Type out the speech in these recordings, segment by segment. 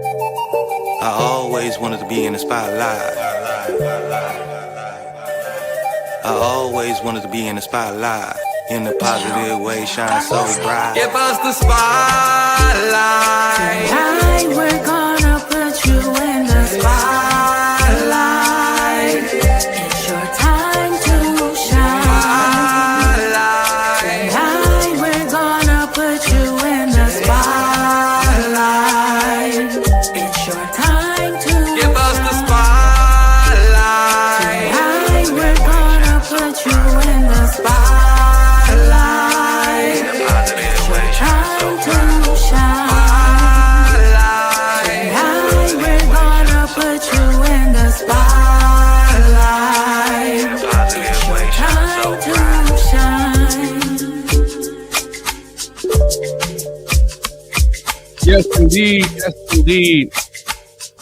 I always wanted to be in the spotlight. I always wanted to be in the spotlight. In the positive way, shine so bright. Give us the spotlight. Tonight we're gonna put you in the spotlight. It's your time to shine. Tonight we're gonna put you in the spotlight. It's your time to Give us the spotlight. Tonight we're gonna put you in the spotlight. It's your time to shine. Tonight we're gonna put you in the spotlight. It's your time to shine. Yes, indeed. Yes, indeed.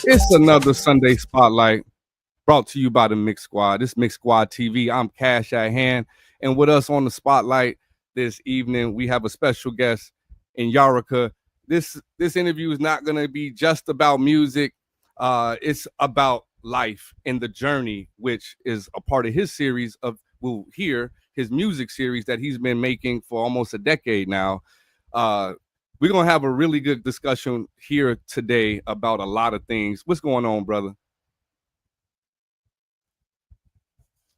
It's another Sunday Spotlight brought to you by the Mix Squad. This Mixsquadtv. I'm Cash at Hand. And with us on the Spotlight this evening, we have a special guest, Inyarachaa. This interview is not going to be just about music. It's about life and the journey, which is a part of his series of, we'll hear his music series that he's been making for almost a decade now. We're going to have a really good discussion here today about a lot of things. What's going on, brother?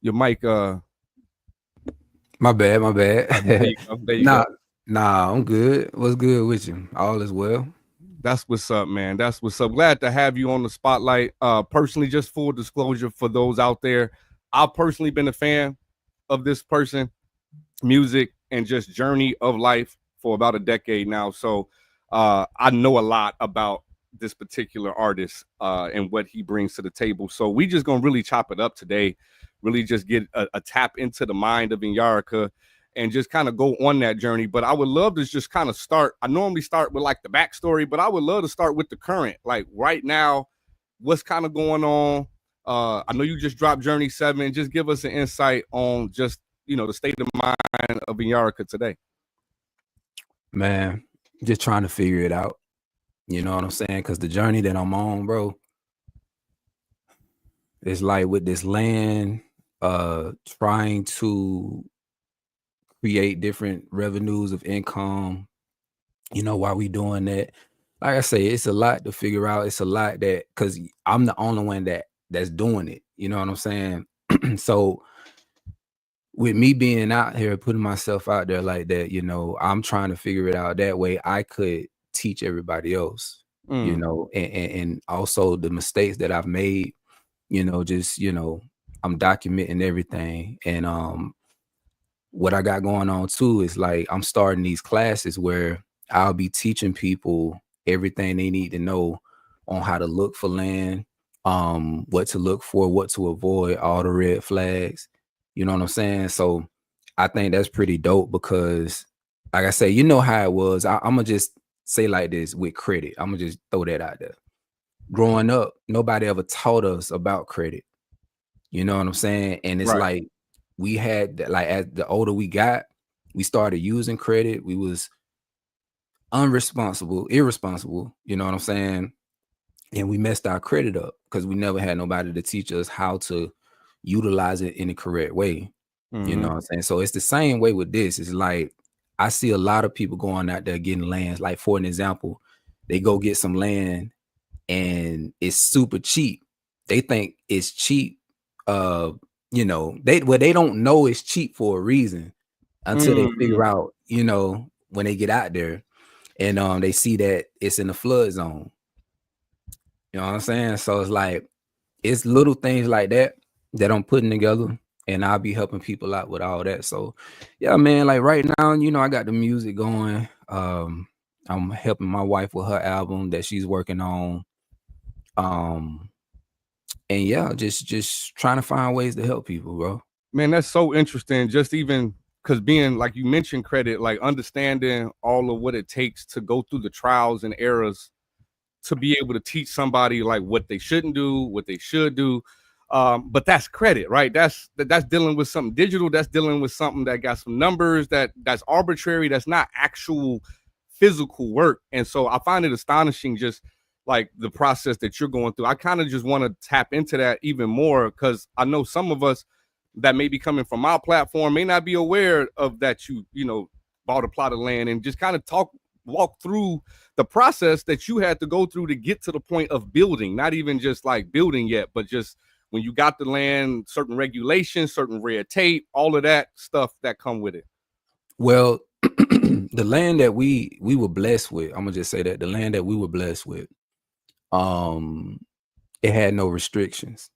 Your mic, My bad. there you go. There you go. Nah, I'm good. What's good with you? All is well. That's what's up, man. That's what's up. Glad to have you on the Spotlight. Personally, just full disclosure for those out there, I've personally been a fan of this person, music, and just journey of life for about a decade now. So I know a lot about this particular artist and what he brings to the table. So we just gonna really chop it up today, really just get a tap into the mind of Inyarachaa and just kind of go on that journey. But I would love to just kind of start. I normally start with like the backstory, but I would love to start with the current, like right now, what's kind of going on. I know you just dropped Journey 7. Just give us an insight on just, you know, the state of mind of Inyarachaa today. Man, just trying to figure it out. You know what I'm saying? Because the journey that I'm on, bro, it's like with this land, trying to create different revenues of income, you know, while we doing that. Like I say, it's a lot to figure out. It's a lot that, because I'm the only one that's doing it. You know what I'm saying? So with me being out here, putting myself out there like that, you know, I'm trying to figure it out that way I could teach everybody else, you know, and also the mistakes that I've made, you know, just, you know, I'm documenting everything. And what I got going on too is like I'm starting these classes where I'll be teaching people everything they need to know on how to look for land, what to look for, what to avoid, all the red flags. You know what I'm saying? So I think that's pretty dope because, like I say, you know how it was. I'm going to just say like this with credit. I'm going to just throw that out there. Growing up, nobody ever taught us about credit. You know what I'm saying? And it's like we had, like, as the older we got, we started using credit. We was irresponsible, you know what I'm saying? And we messed our credit up because we never had nobody to teach us how to utilize it in the correct way. You know what I'm saying? So it's the same way with this. It's like I see a lot of people going out there getting lands. Like, for an example, they go get some land and it's super cheap. They think it's cheap. You know, they don't know it's cheap for a reason until they figure out, you know, when they get out there and they see that it's in the flood zone. You know what I'm saying? So it's like it's little things like that I'm putting together, and I'll be helping people out with all that. So yeah, man, like right now, you know, I got the music going. I'm helping my wife with her album that she's working on. And yeah, just trying to find ways to help people, bro. Man, that's so interesting. Just even because being, like you mentioned, credit, like understanding all of what it takes to go through the trials and errors to be able to teach somebody like what they shouldn't do, what they should do. But that's credit, right? That's dealing with something digital. That's dealing with something that got some numbers that's arbitrary. That's not actual physical work. And so I find it astonishing just like the process that you're going through. I kind of just want to tap into that even more, because I know some of us that may be coming from our platform may not be aware of that. You know, bought a plot of land, and just kind of walk through the process that you had to go through to get to the point of building, not even just like building yet, but just when you got the land, certain regulations, certain red tape, all of that stuff that come with it. Well, the land that we were blessed with, I'm gonna just say that the land that we were blessed with, it had no restrictions.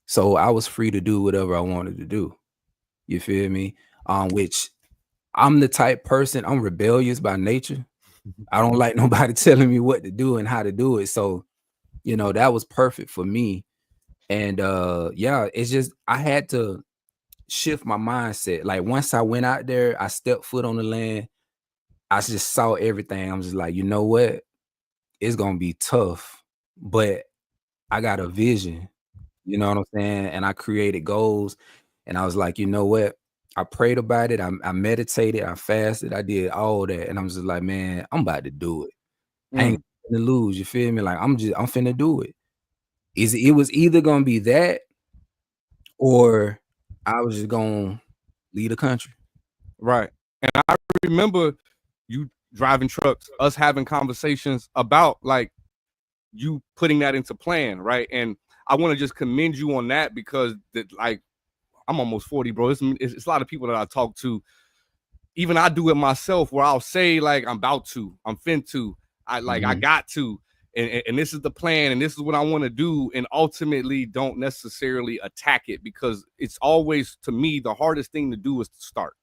So I was free to do whatever I wanted to do. You feel me? Which I'm the type person, I'm rebellious by nature. I don't like nobody telling me what to do and how to do it. So, you know, that was perfect for me. And yeah, it's just I had to shift my mindset. Like once I went out there, I stepped foot on the land, I just saw everything. I'm just like, you know what? It's gonna be tough, but I got a vision. You know what I'm saying? And I created goals, and I was like, you know what? I prayed about it. I meditated. I fasted. I did all that, and I'm just like, man, I'm about to do it. I ain't gonna lose. You feel me? Like I'm finna do it. It was either gonna be that, or I was just gonna leave the country. Right. And I remember you driving trucks, us having conversations about like you putting that into plan, right? And I want to just commend you on that, because like I'm almost 40, bro. It's a lot of people that I talk to. Even I do it myself, where I'll say like I'm about to, I'm fin to, I got to, and this is the plan, and this is what I want to do, and ultimately don't necessarily attack it, because it's always, to me, the hardest thing to do is to start.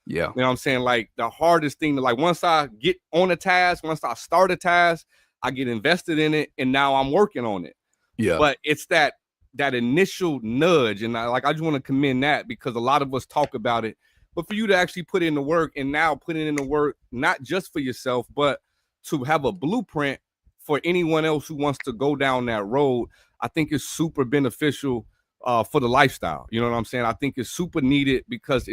Yeah. You know what I'm saying? Like the hardest thing to, like, once I get on a task, once I start a task, I get invested in it, and now I'm working on it. Yeah. But it's that initial nudge, and I just want to commend that, because a lot of us talk about it, but for you to actually put in the work, and now putting in the work, not just for yourself, but to have a blueprint for anyone else who wants to go down that road, I think is super beneficial for the lifestyle. You know what I'm saying? I think it's super needed, because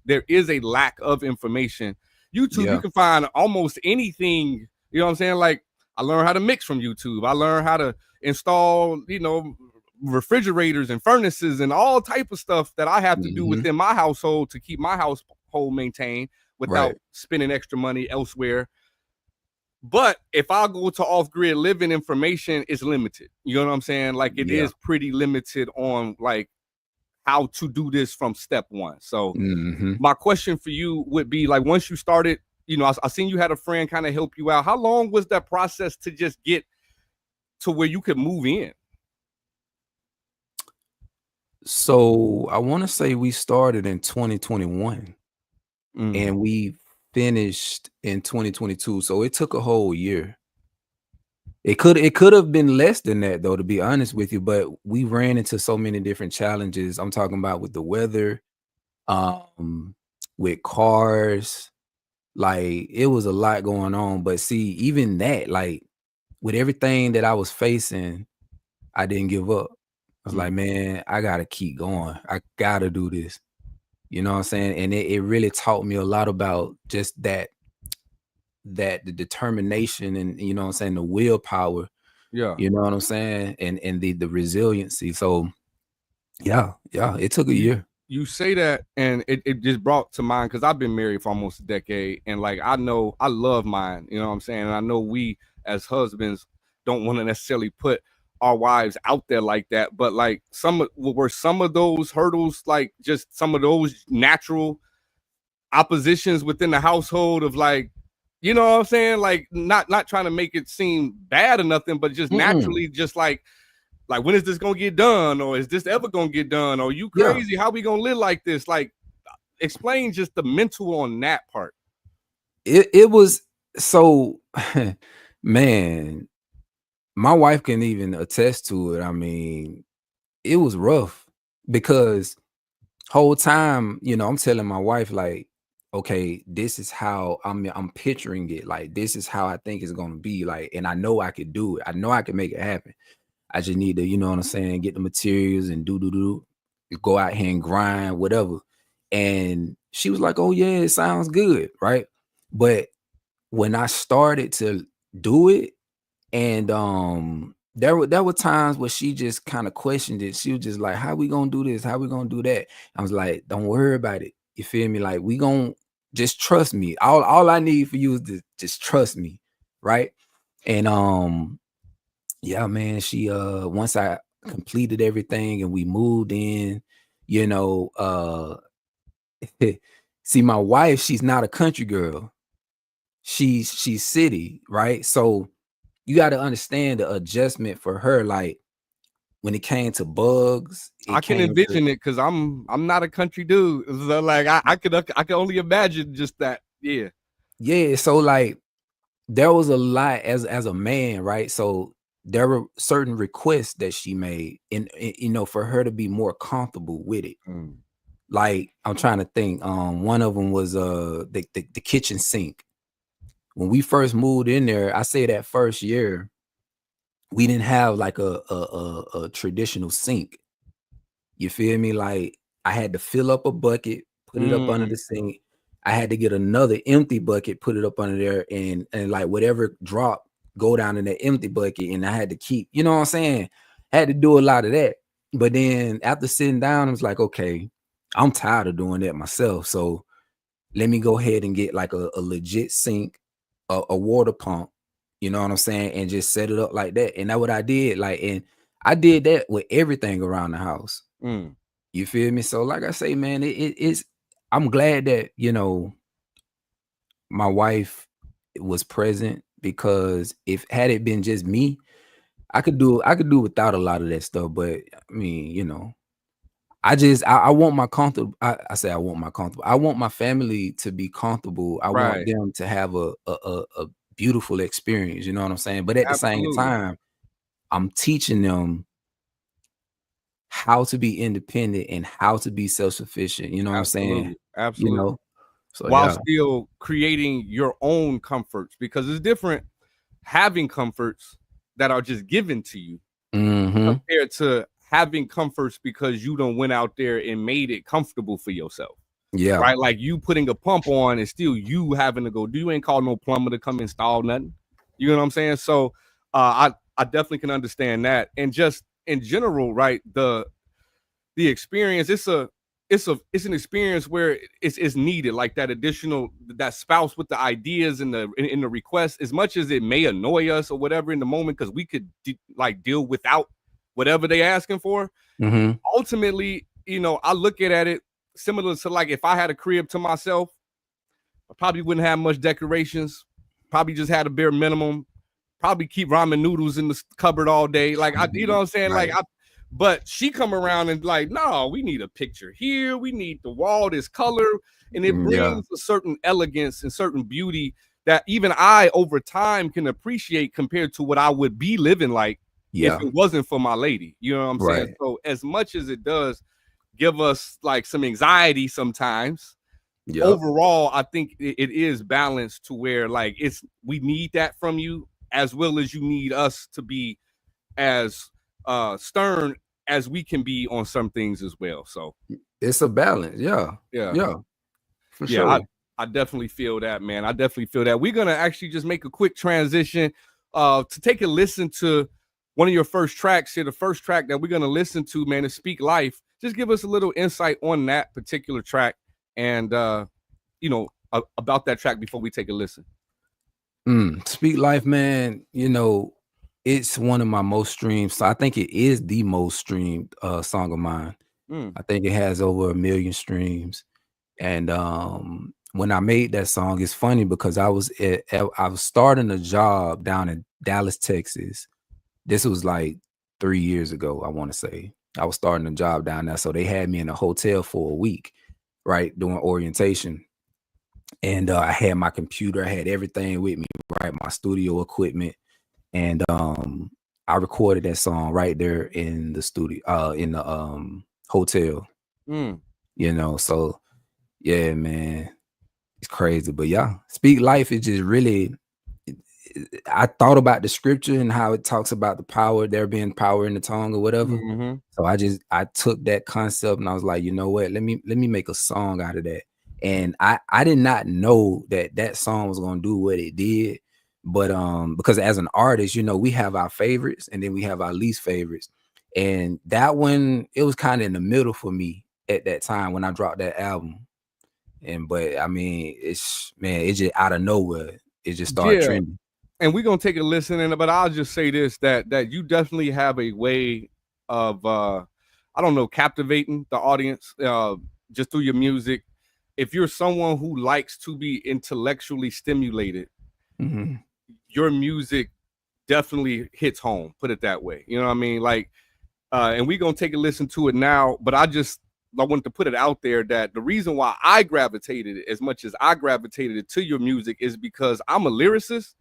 there is a lack of information. YouTube, you can find almost anything. You know what I'm saying? Like, I learned how to mix from YouTube. I learned how to install, you know, refrigerators and furnaces and all type of stuff that I have to do within my household to keep my household maintained without spending extra money elsewhere. But if I go to off-grid living, information is limited. You know what I'm saying? Like, it is pretty limited on like how to do this from step one. So my question for you would be, like, once you started, you know, I seen you had a friend kind of help you out. How long was that process to just get to where you could move in? So I want to say we started in 2021 and we finished in 2022. So it took a whole year. It could have been less than that, though, to be honest with you, but we ran into so many different challenges. I'm talking about with the weather, with cars, like it was a lot going on. But see, even that, like with everything that I was facing, I didn't give up. I was like, man, I gotta keep going. I gotta do this. You know what I'm saying? And it really taught me a lot about just the determination, and you know what I'm saying, the willpower. Yeah. You know what I'm saying? And the resiliency. So yeah, it took a year. You say that, and it just brought to mind, because I've been married for almost a decade, and like I know I love mine, you know what I'm saying? And I know we as husbands don't want to necessarily put our wives out there like that, but like some of those hurdles, like just some of those natural oppositions within the household of, like, you know what I'm saying, like not trying to make it seem bad or nothing, but just naturally, just like when is this gonna get done, or is this ever gonna get done, or you crazy, how we gonna live like this? Like, explain just the mental on that part. It was so man, my wife can even attest to it. I mean, it was rough, because whole time, you know, I'm telling my wife, like, okay, this is how I'm picturing it. Like, this is how I think it's gonna be. Like, and I know I could do it. I know I can make it happen. I just need to, you know what I'm saying, get the materials and go out here and grind, whatever. And she was like, oh yeah, it sounds good, right? But when I started to do it, And there were times where she just kind of questioned it. She was just like, how we gonna do this? How we gonna do that? I was like, don't worry about it. You feel me? Like, we gonna just trust me. All I need for you is to just trust me, right? And yeah, man, she once I completed everything and we moved in, you know, see, my wife, she's not a country girl. She's city, right? So you got to understand the adjustment for her. Like, when it came to bugs, I it can came to, envision it because I'm not a country dude. So like I could only imagine just that. Yeah. yeah. So like, there was a lot as a man, right? So there were certain requests that she made, and you know, for her to be more comfortable with it. Mm. Like, I'm trying to think. One of them was the kitchen sink. When we first moved in there, I say that first year, we didn't have like a traditional sink. You feel me? Like, I had to fill up a bucket, put it up under the sink. I had to get another empty bucket, put it up under there, and like whatever drop, go down in that empty bucket. And I had to keep, you know what I'm saying? I had to do a lot of that. But then after sitting down, I was like, okay, I'm tired of doing that myself. So let me go ahead and get like a legit sink, a water pump, you know what I'm saying? And just set it up like that. And that's what I did. Like, and I did that with everything around the house. Mm. You feel me? So like I say, man, it's, I'm glad that, you know, my wife was present, because if had it been just me, I could do without a lot of that stuff. But I mean, you know, I want my comfortable. I say I want my comfortable. I want my family to be comfortable. I want Right. them to have a beautiful experience. You know what I'm saying? But at the same Absolutely. time, I'm teaching them how to be independent and how to be self-sufficient. You know what I'm saying? Absolutely. You Absolutely. know? So While yeah. still creating your own comforts, because it's different having comforts that are just given to you Mm-hmm. compared to having comforts because you done went out there and made it comfortable for yourself. Yeah. Right? Like, you putting a pump on and still you having to go do, you ain't call no plumber to come install nothing. You know what I'm saying? So I definitely can understand that. And just in general, right, the experience, it's an experience where it's needed, like that additional, that spouse with the ideas and the requests, as much as it may annoy us or whatever in the moment, because we could like deal without whatever they asking for. Mm-hmm. Ultimately, you know, I look at it similar to, like, if I had a crib to myself, I probably wouldn't have much decorations, probably just had a bare minimum, probably keep ramen noodles in the cupboard all day. Like, you know what I'm saying? Right. Like, but she come around and like, no, we need a picture here. We need the wall this color. And it brings a certain elegance and certain beauty that even I, over time, can appreciate compared to what I would be living like if it wasn't for my lady. You know what I'm saying? So as much as it does give us like some anxiety sometimes, overall, I think it is balanced to where, like, we need that from you, as well as you need us to be as stern as we can be on some things as well. So it's a balance. Yeah. For sure. I definitely feel that, man. I definitely feel that. We're gonna actually just make a quick transition to take a listen to one of your first tracks here. The first track that we're gonna listen to, man, is Speak Life. Just give us a little insight on that particular track and you know, about that track before we take a listen. Speak Life, man, you know, it's one of my most streamed. So I think it is the most streamed song of mine. I think it has over 1 million streams. And when I made that song, it's funny because I was starting a job down in Dallas, Texas. This was like 3 years ago, I want to say. I was starting a job down there. So they had me in a hotel for a week, right, doing orientation. And I had my computer, I had everything with me, right, my studio equipment. And I recorded that song right there in the studio, in the hotel. You know, so yeah, man, it's crazy. But yeah, Speak Life is just really, I thought about the scripture and how it talks about the power, there being power in the tongue or whatever. So I took that concept and I was like, you know what, let me make a song out of that. And I did not know that song was going to do what it did. But because as an artist, you know, we have our favorites and then we have our least favorites. And that one, it was kind of in the middle for me at that time when I dropped that album. But I mean, it's just out of nowhere, it just started trending. And we're gonna take a listen, but I'll just say this: that you definitely have a way of I don't know, captivating the audience just through your music. If you're someone who likes to be intellectually stimulated, your music definitely hits home. Put it that way. You know what I mean? Like, and we're gonna take a listen to it now. But I wanted to put it out there that the reason why I gravitated as much as I gravitated to your music is because I'm a lyricist,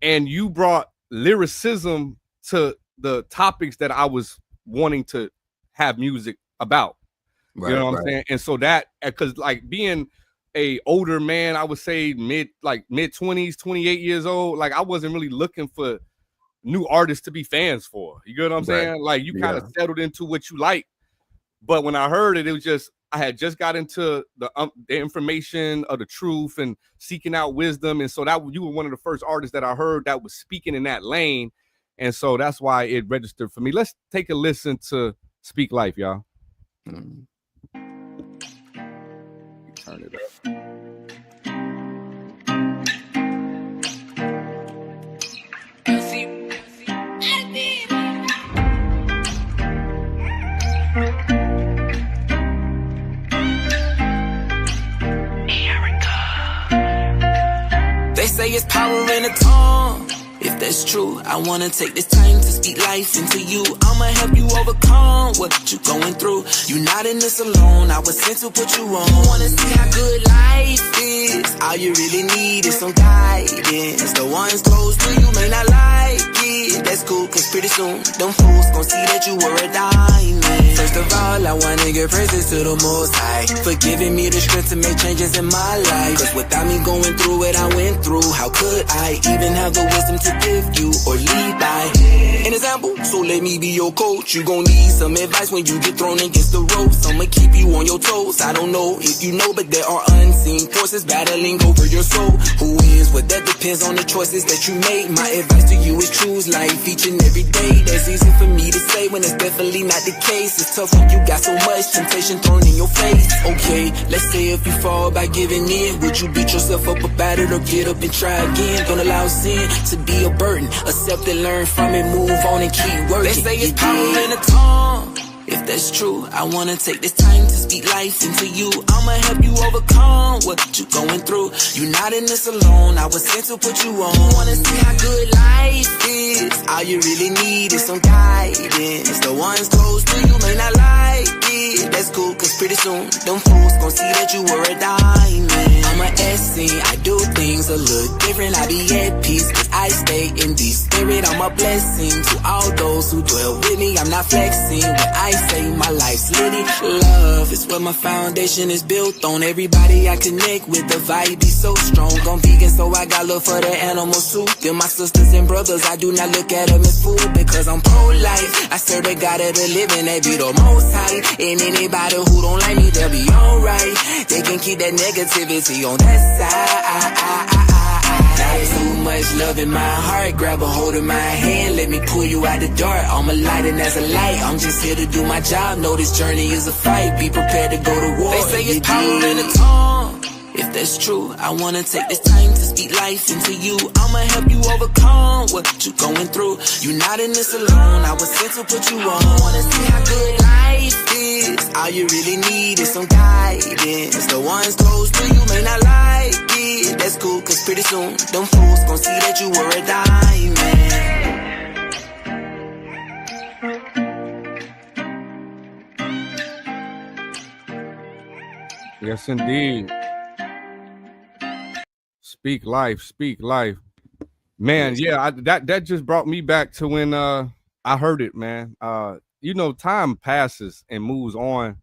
and you brought lyricism to the topics that I was wanting to have music about. Right, you know what I'm saying? And so that, because like being a older man, I would say mid 20s, 28 years old, like I wasn't really looking for new artists to be fans for. You get what I'm saying? Like you kind of settled into what you like. But when I heard it, it was just, I had just got into the information of the truth and seeking out wisdom. And so you were one of the first artists that I heard that was speaking in that lane. And so that's why it registered for me. Let's take a listen to Speak Life, y'all. Turn it up. They say it's power in the tongue. If that's true, I wanna take this time to speak life into you. I'ma help you overcome what you going through. You're not in this alone, I was sent to put you on. You wanna see how good life is? All you really need is some guidance. The ones close to you may not like it. That's cool, cause pretty soon, them fools gon' see that you were a diamond. First of all, I wanna give praises to the Most High for giving me the strength to make changes in my life. Cause without me going through what I went through, how could I even have the wisdom to give you or lead by an example? So let me be your coach. You gon' need some advice when you get thrown against the ropes. I'ma keep you on your toes. I don't know if you know, but there are unseen forces battling over your soul. Who wins? Well, that depends on the choices that you make. My advice to you is choose life each and every day. That's easy for me to say when it's definitely not the case. It's tough when you got so much temptation thrown in your face. Okay, let's say if you fall by giving in, would you beat yourself up about it or get up and try again? Don't allow sin to be a burden. Accept and learn from it, move on and keep working. They say it's power in the tongue. If that's true, I wanna take this time to speak life into you. I'ma help you overcome what you going through. You're not in this alone, I was sent to put you on. You wanna see how good life is? All you really need is some guidance. The ones close to you may not like it. That's cool, cause pretty soon, them fools gon' see that you were a diamond. I'm a SC, I do things a little different. I be at peace, cause I stay in the spirit. I'm a blessing to all those who dwell with me. I'm not flexing when I say my life's litty. Love is what my foundation is built on. Everybody I connect with, the vibe be so strong. I'm vegan, so I got love for the animals too. They're my sisters and brothers, I do not look at them as food, because I'm pro-life. I serve the God of the living, they be the most high. And anybody who don't like me, they'll be alright. They can keep that negativity on that side. There's so much love in my heart. Grab a hold of my hand, let me pull you out the dark. I'm a light and as a light, I'm just here to do my job. Know this journey is a fight, be prepared to go to war. They say it's power in the tongue. If that's true, I wanna take this time to speak life into you. I'ma help you overcome what you going through. You're not in this alone, I was sent to put you on. Wanna see how good life is? All you really need is some guidance. The ones close to you may not like it. That's cool, cause pretty soon, them fools gon' see that you were a diamond. Yes, indeed. Speak life, speak life. Man, yeah, that just brought me back to when I heard it, man. You know, time passes and moves on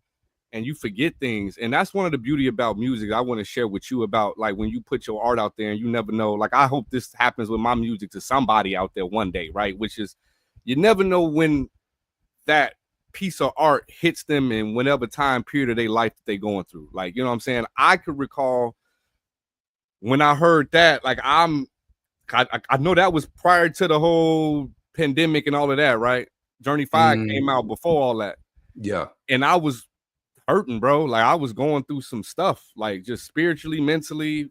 and you forget things. And that's one of the beauty about music I want to share with you about, like, when you put your art out there and you never know. Like, I hope this happens with my music to somebody out there one day, right? Which is, you never know when that piece of art hits them in whatever time period of their life that they're going through. Like, you know what I'm saying? I could recall when I heard that, like, I'm I know that was prior to the whole pandemic and all of that, right? Journey 5 came out before all that. Yeah. And I was hurting, bro. Like I was going through some stuff, like just spiritually, mentally,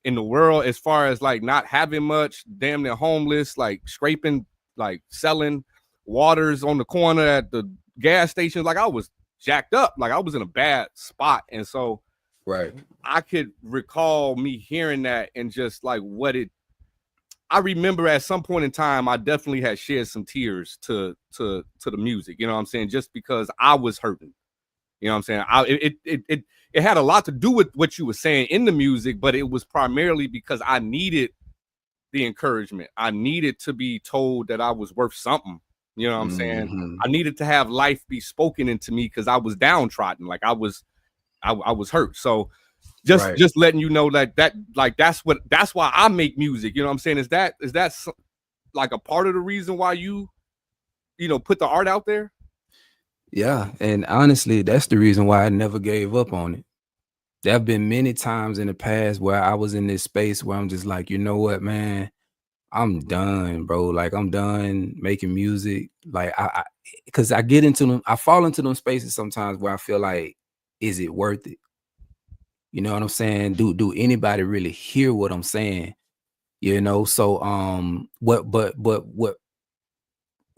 in the world, as far as like not having much, damn near homeless, like scraping, like selling waters on the corner at the gas stations. Like I was jacked up, like I was in a bad spot. And so right, I could recall me hearing that and just like I remember at some point in time, I definitely had shed some tears to the music, you know what I'm saying? Just because I was hurting. You know what I'm saying? It had a lot to do with what you were saying in the music, but it was primarily because I needed the encouragement. I needed to be told that I was worth something. You know what I'm saying? I needed to have life be spoken into me because I was downtrodden. Like I was hurt. So just letting you know that's why I make music. You know what I'm saying? Is that like a part of the reason why you put the art out there? Yeah, and honestly, that's the reason why I never gave up on it. There have been many times in the past where I was in this space where I'm just like, you know what, man, I'm done, bro. Like I'm done making music. Like because I get into them, I fall into them spaces sometimes where I feel like, is it worth it? You know what I'm saying? Do anybody really hear what I'm saying? You know, so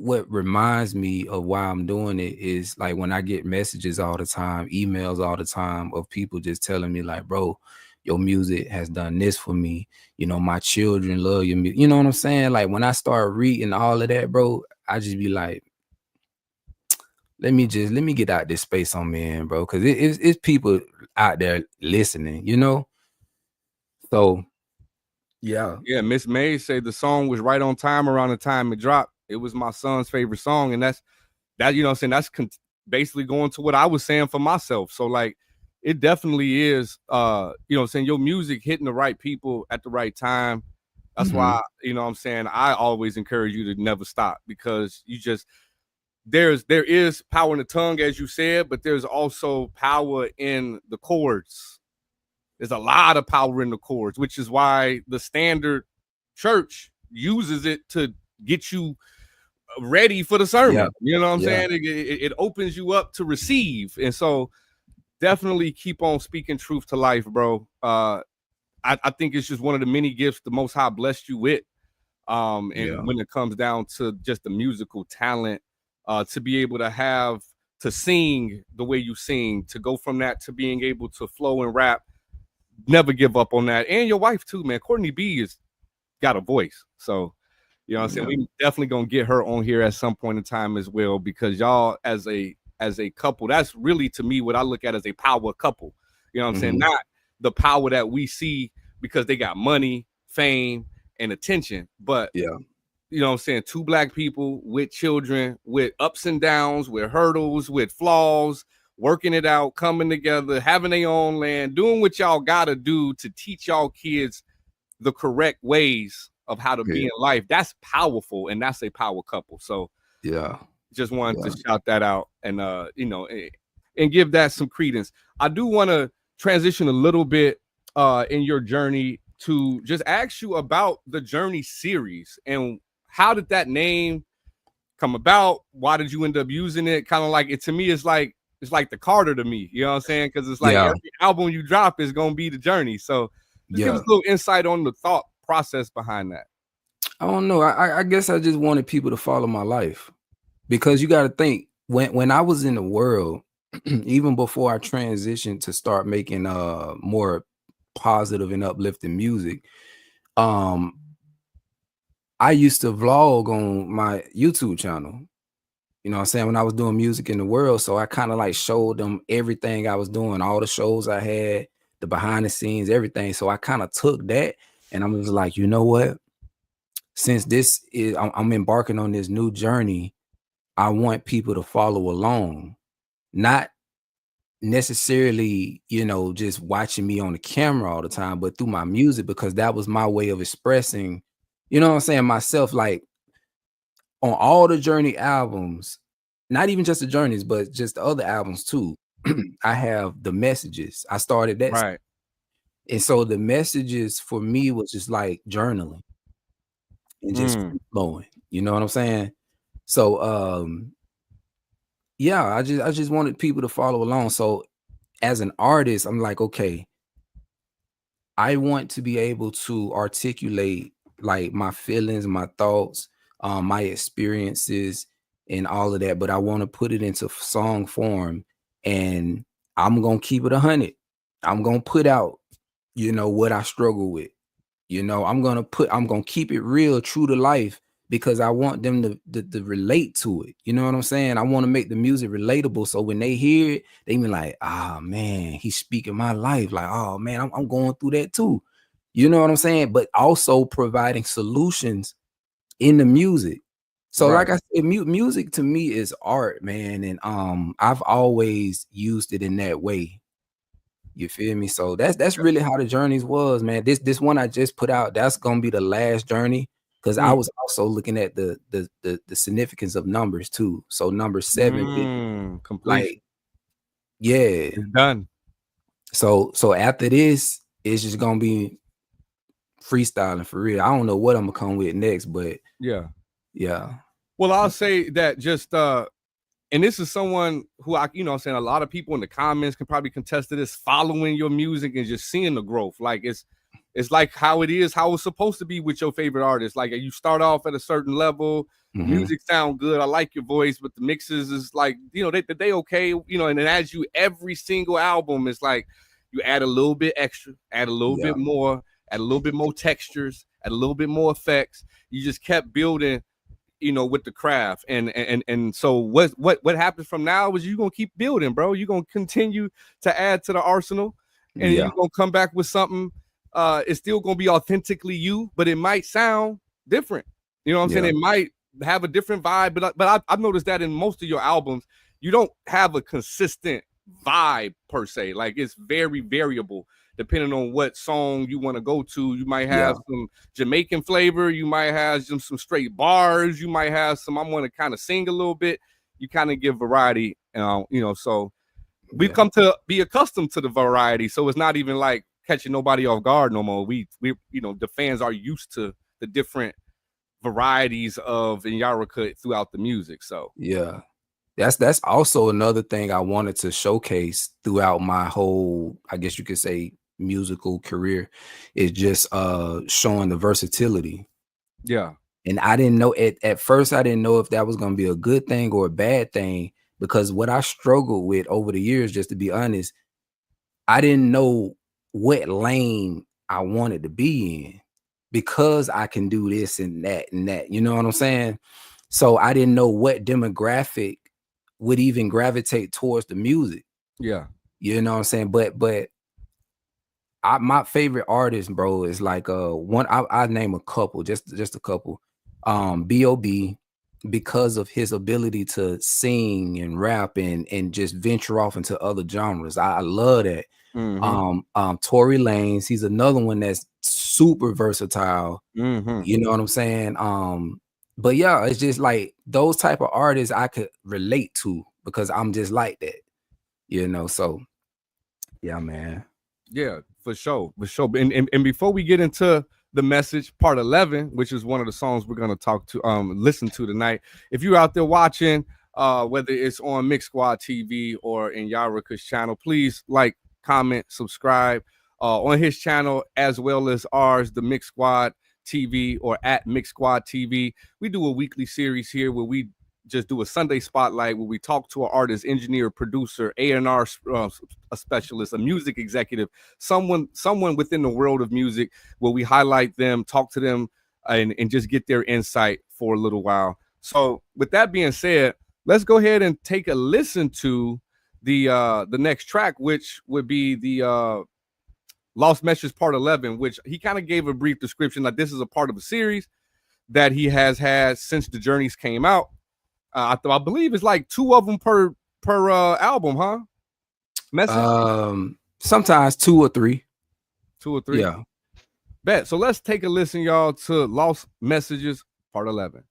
what reminds me of why I'm doing it is like when I get messages all the time, emails all the time of people just telling me like, bro, your music has done this for me. You know, my children love your music. You know what I'm saying? Like when I start reading all of that, bro, I just be like, let me get out this space I'm in, bro. Cause it's people out there listening, you know? So yeah. Miss May said the song was right on time around the time it dropped. It was my son's favorite song. And that, you know what I'm saying? That's basically going to what I was saying for myself. So like, it definitely is, you know what I'm saying? Your music hitting the right people at the right time. That's why, you know what I'm saying? I always encourage you to never stop because you just, there is power in the tongue, as you said, but there's also power in the chords. There's a lot of power in the chords, which is why the standard church uses it to get you ready for the sermon. Yeah. You know what I'm saying? It opens you up to receive. And so definitely keep on speaking truth to life, bro. I think it's just one of the many gifts the Most High blessed you with. And when it comes down to just the musical talent, to be able to sing the way you sing, to go from that to being able to flow and rap, never give up on that. And your wife too, man. Courtney B has got a voice. So, you know what I'm saying? We definitely gonna get her on here at some point in time as well, because y'all as a couple, that's really to me what I look at as a power couple. You know what I'm saying? Not the power that we see because they got money, fame, and attention, but you know what I'm saying, two black people with children, with ups and downs, with hurdles, with flaws, working it out, coming together, having their own land, doing what y'all gotta do to teach y'all kids the correct ways of how to be in life. That's powerful, and that's a power couple. So just wanted to shout that out and you know, and give that some credence. I do want to transition a little bit in your journey to just ask you about the Journey series and how did that name come about? Why did you end up using it? Kind of like it to me, it's like the Carter to me, you know what I'm saying? Because it's like every album you drop is gonna be the Journey. So just give us a little insight on the thought process behind that. I don't know. I guess I just wanted people to follow my life, because you got to think when I was in the world, even before I transitioned to start making more positive and uplifting music, I used to vlog on my YouTube channel. You know what I'm saying? When I was doing music in the world. So I kind of like showed them everything I was doing, all the shows I had, the behind the scenes, everything. So I kind of took that and I'm just like, you know what? Since this is, I'm embarking on this new journey, I want people to follow along, not necessarily, you know, just watching me on the camera all the time, but through my music, because that was my way of expressing, you know what I'm saying, myself. Like on all the Journey albums, not even just the Journeys, but just the other albums too, I have the messages. I started that. Right. And so the messages for me was just like journaling. and just free flowing. You know what I'm saying? So yeah, I just wanted people to follow along. So as an artist, I'm like, okay, I want to be able to articulate like my feelings, my thoughts, my experiences, and all of that. But I want to put it into song form, and I'm gonna keep it 100. I'm gonna put out, what I struggle with. I'm gonna keep it real, true to life, because I want them to relate to it. You know what I'm saying? I want to make the music relatable, so when they hear it, they be like, "Ah, man, he's speaking my life." Like, "Oh man, I'm going through that too." You know what I'm saying? But also providing solutions in the music. So, Right. like I said, music to me is art, man, and I've always used it in that way. You feel me? So that's really how the journeys was, man. This one I just put out, that's gonna be the last journey, because I was also looking at the significance of numbers too. So number 7 being Completion. like, yeah. It's done. So after this, it's just gonna be freestyling for real. I don't know what I'm gonna come with next, but Yeah. yeah. Well, I'll say that just and this is someone who I'm saying a lot of people in the comments can probably contest to this, following your music and just seeing the growth. Like it's like how it's supposed to be with your favorite artist. Like you start off at a certain level, music sound good. I like your voice, but the mixes is like, they okay, and then as you every single album is like you add a little bit extra, add a little bit more, add a little bit more textures, add a little bit more effects. You just kept building, with the craft, and so what happens from now is you're gonna keep building, bro. You're gonna continue to add to the arsenal, and you're gonna come back with something. It's still gonna be authentically you, but it might sound different. You know what I'm saying? It might have a different vibe, but I've noticed that in most of your albums, you don't have a consistent vibe per se. Like it's very variable depending on what song you want to go to. You might have some Jamaican flavor, you might have some straight bars, you might have some, I want to kind of sing a little bit. You kind of give variety, so we've come to be accustomed to the variety. So it's not even like catching nobody off guard no more. We the fans are used to the different varieties of Inyarachaa throughout the music. So yeah. That's also another thing I wanted to showcase throughout my whole, I guess you could say, musical career, is just showing the versatility. Yeah. And I didn't know at first, I didn't know if that was going to be a good thing or a bad thing, because what I struggled with over the years, just to be honest, I didn't know what lane I wanted to be in, because I can do this and that and that. You know what I'm saying? So I didn't know what demographic would even gravitate towards the music. Yeah. You know what I'm saying? But my favorite artist, bro, is like one. I name a couple, just a couple. B.O.B., because of his ability to sing and rap and just venture off into other genres. I love that. Tory Lanez, he's another one that's super versatile. You know what I'm saying? But yeah, it's just like those type of artists I could relate to, because I'm just like that, so yeah, man. Yeah, for sure. And before we get into the message, part 11, which is one of the songs we're gonna listen to tonight. If you're out there watching, whether it's on Mixsquadtv or in Inyarachaa's channel, please like, comment, subscribe on his channel as well as ours, the Mixsquadtv, or at Mixsquadtv. We do a weekly series here where we just do a Sunday spotlight where we talk to an artist, engineer, producer, A&R a specialist, a music executive, someone within the world of music, where we highlight them, talk to them, and just get their insight for a little while. So with that being said, let's go ahead and take a listen to the next track, which would be the Lost Message Part 11, which he kind of gave a brief description that this is a part of a series that he has had since the journeys came out. I believe it's like 2 of them per album, huh? Message? Sometimes 2 or 3. 2 or 3? Yeah. Bet. So let's take a listen, y'all, to Lost Messages Part 11.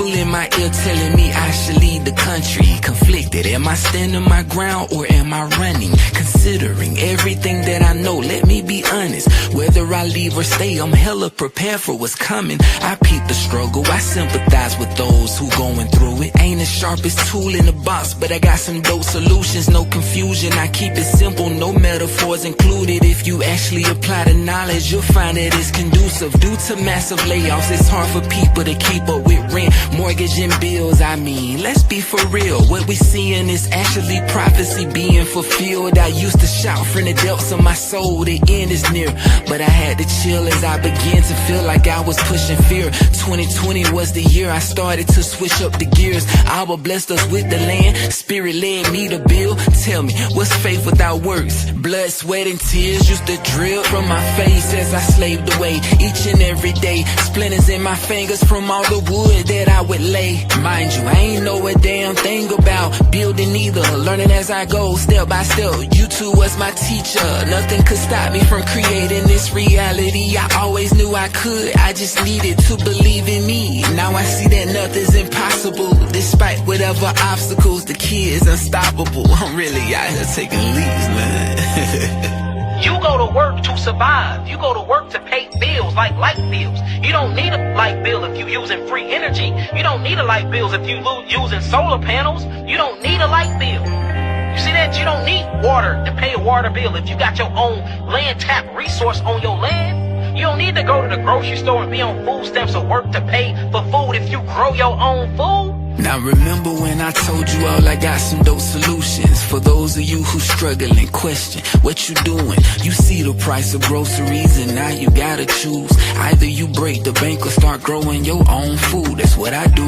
people in my ear telling me I should lead the country. Conflicted, am I standing my ground or am I running? Considering everything that I know, let me be honest. Whether I leave or stay, I'm hella prepared for what's coming. I peep the struggle, I sympathize with those who going through it. Ain't the sharpest tool in the box, but I got some dope solutions. No confusion, I keep it simple, no metaphors included. If you actually apply the knowledge, you'll find that it's conducive. Due to massive layoffs, it's hard for people to keep up with rent, mortgage and bills. I mean, let's be for real, what we seeing is actually prophecy being fulfilled. I used to shout from the depths of my soul, the end is near, but I had to chill as I began to feel like I was pushing fear. 2020 was the year I started to switch up the gears. Abba blessed us with the land, spirit led me to build. Tell me, what's faith without works? Blood, sweat and tears used to drip from my face as I slaved away each and every day. Splinters in my fingers from all the wood that I would lay. Mind you, I ain't know a damn thing about building either. Learning as I go, step by step. YouTube was my teacher. Nothing could stop me from creating this reality. I always knew I could, I just needed to believe in me. Now I see that nothing's impossible. Despite whatever obstacles, the kid's unstoppable. I'm really out here taking leaps, man. You go to work to survive. You go to work to pay bills like light bills. You don't need a light bill if you're using free energy. You don't need a light bill if you're using solar panels. You don't need a light bill. You see that? You don't need water to pay a water bill if you got your own land tap resource on your land. You don't need to go to the grocery store and be on food stamps or work to pay for food if you grow your own food. Now remember when I told you all I got some dope solutions. For those of you who struggle and question what you doing. You see the price of groceries and now you gotta choose. Either you break the bank or start growing your own food. That's what I do.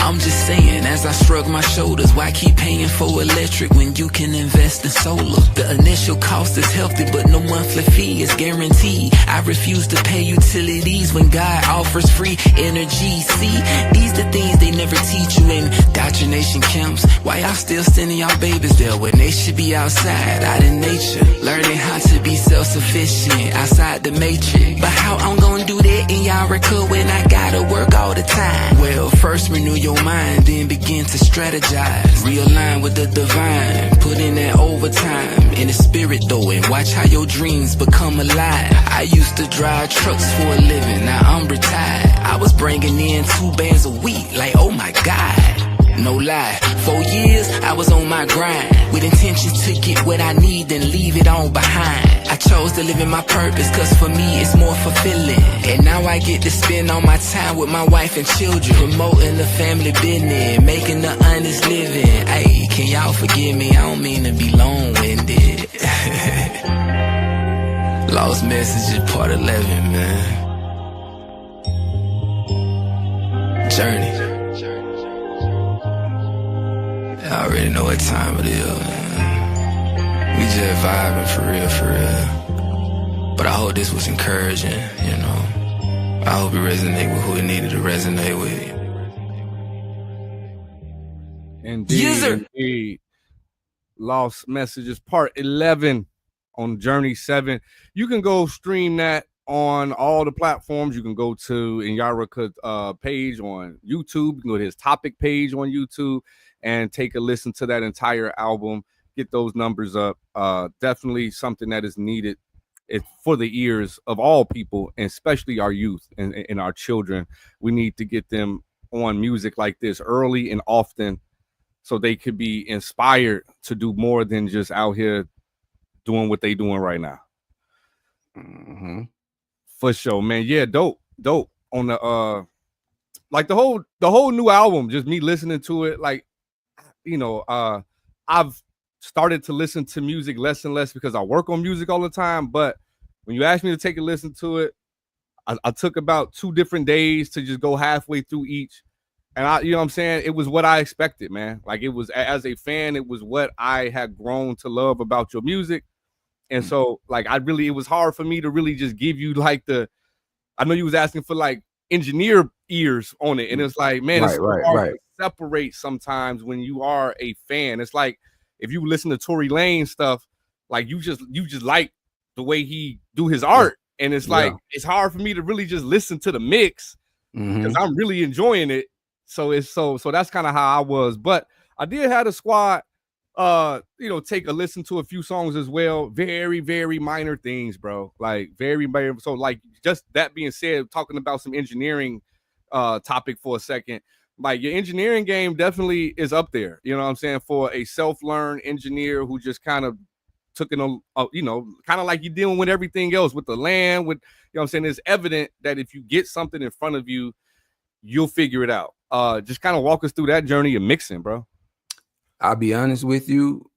I'm just saying as I shrug my shoulders, why keep paying for electric when you can invest in solar? The initial cost is healthy but no monthly fee is guaranteed. I refuse to pay utilities when God offers free energy. See, these the things they never teach you in indoctrination camps. Why y'all still sending y'all babies there when they should be outside, out in nature, learning how to be self-sufficient outside the matrix? But how I'm gonna do that in Inyarachaa when I gotta work all the time? Well, first renew your mind, then begin to strategize. Realign with the divine, put in that overtime in the spirit though, and watch how your dreams become alive. I used to drive trucks for a living, now I'm retired. I was bringing in 2 bands a week, like oh my God. No lie, 4 years I was on my grind with intentions to get what I need and leave it all behind. I chose to live in my purpose cause for me it's more fulfilling. And now I get to spend all my time with my wife and children, promoting the family business, making the honest living. Hey, can y'all forgive me? I don't mean to be long-winded. Lost Messages part 11, man. Journey. I already know what time it is, man. We just vibing for real. But I hope this was encouraging, you know. I hope it resonated with who it needed to resonate with. Indeed, Yes, sir. indeed. Lost Messages part 11 on Journey 7. You can go stream that on all the platforms. You can go to Inyarachaa page on YouTube. You can go to his topic page on YouTube and take a listen to that entire album. Get those numbers up. Definitely something that is needed for the ears of all people, and especially our youth and our children. We need to get them on music like this early and often so they could be inspired to do more than just out here doing what they doing right now. Mm-hmm. For sure, man. Yeah, dope on the like the whole new album. Just me listening to it, like, you know, I've started to listen to music less and less because I work on music all the time. But when you asked me to take a listen to it, I took about 2 different days to just go halfway through each, and you know what I'm saying, it was what I expected, man. Like, it was, as a fan, it was what I had grown to love about your music. And so, like, it was hard for me to really just give you like I know you was asking for like engineer ears on it. And it's like, man, it's so hard to separate sometimes when you are a fan. It's like, if you listen to Tory Lane stuff, like you just like the way he do his art. And it's like, it's hard for me to really just listen to the mix because I'm really enjoying it. So it's so that's kind of how I was. But I did have a squad take a listen to a few songs as well. Very, very minor things, bro. Like very, very so like just that being said, talking about some engineering topic for a second. Like your engineering game definitely is up there. You know what I'm saying? For a self-learned engineer who just kind of took it on, kind of like you're dealing with everything else with the land, with what I'm saying, it's evident that if you get something in front of you, you'll figure it out. Just kind of walk us through that journey of mixing, bro. I'll be honest with you,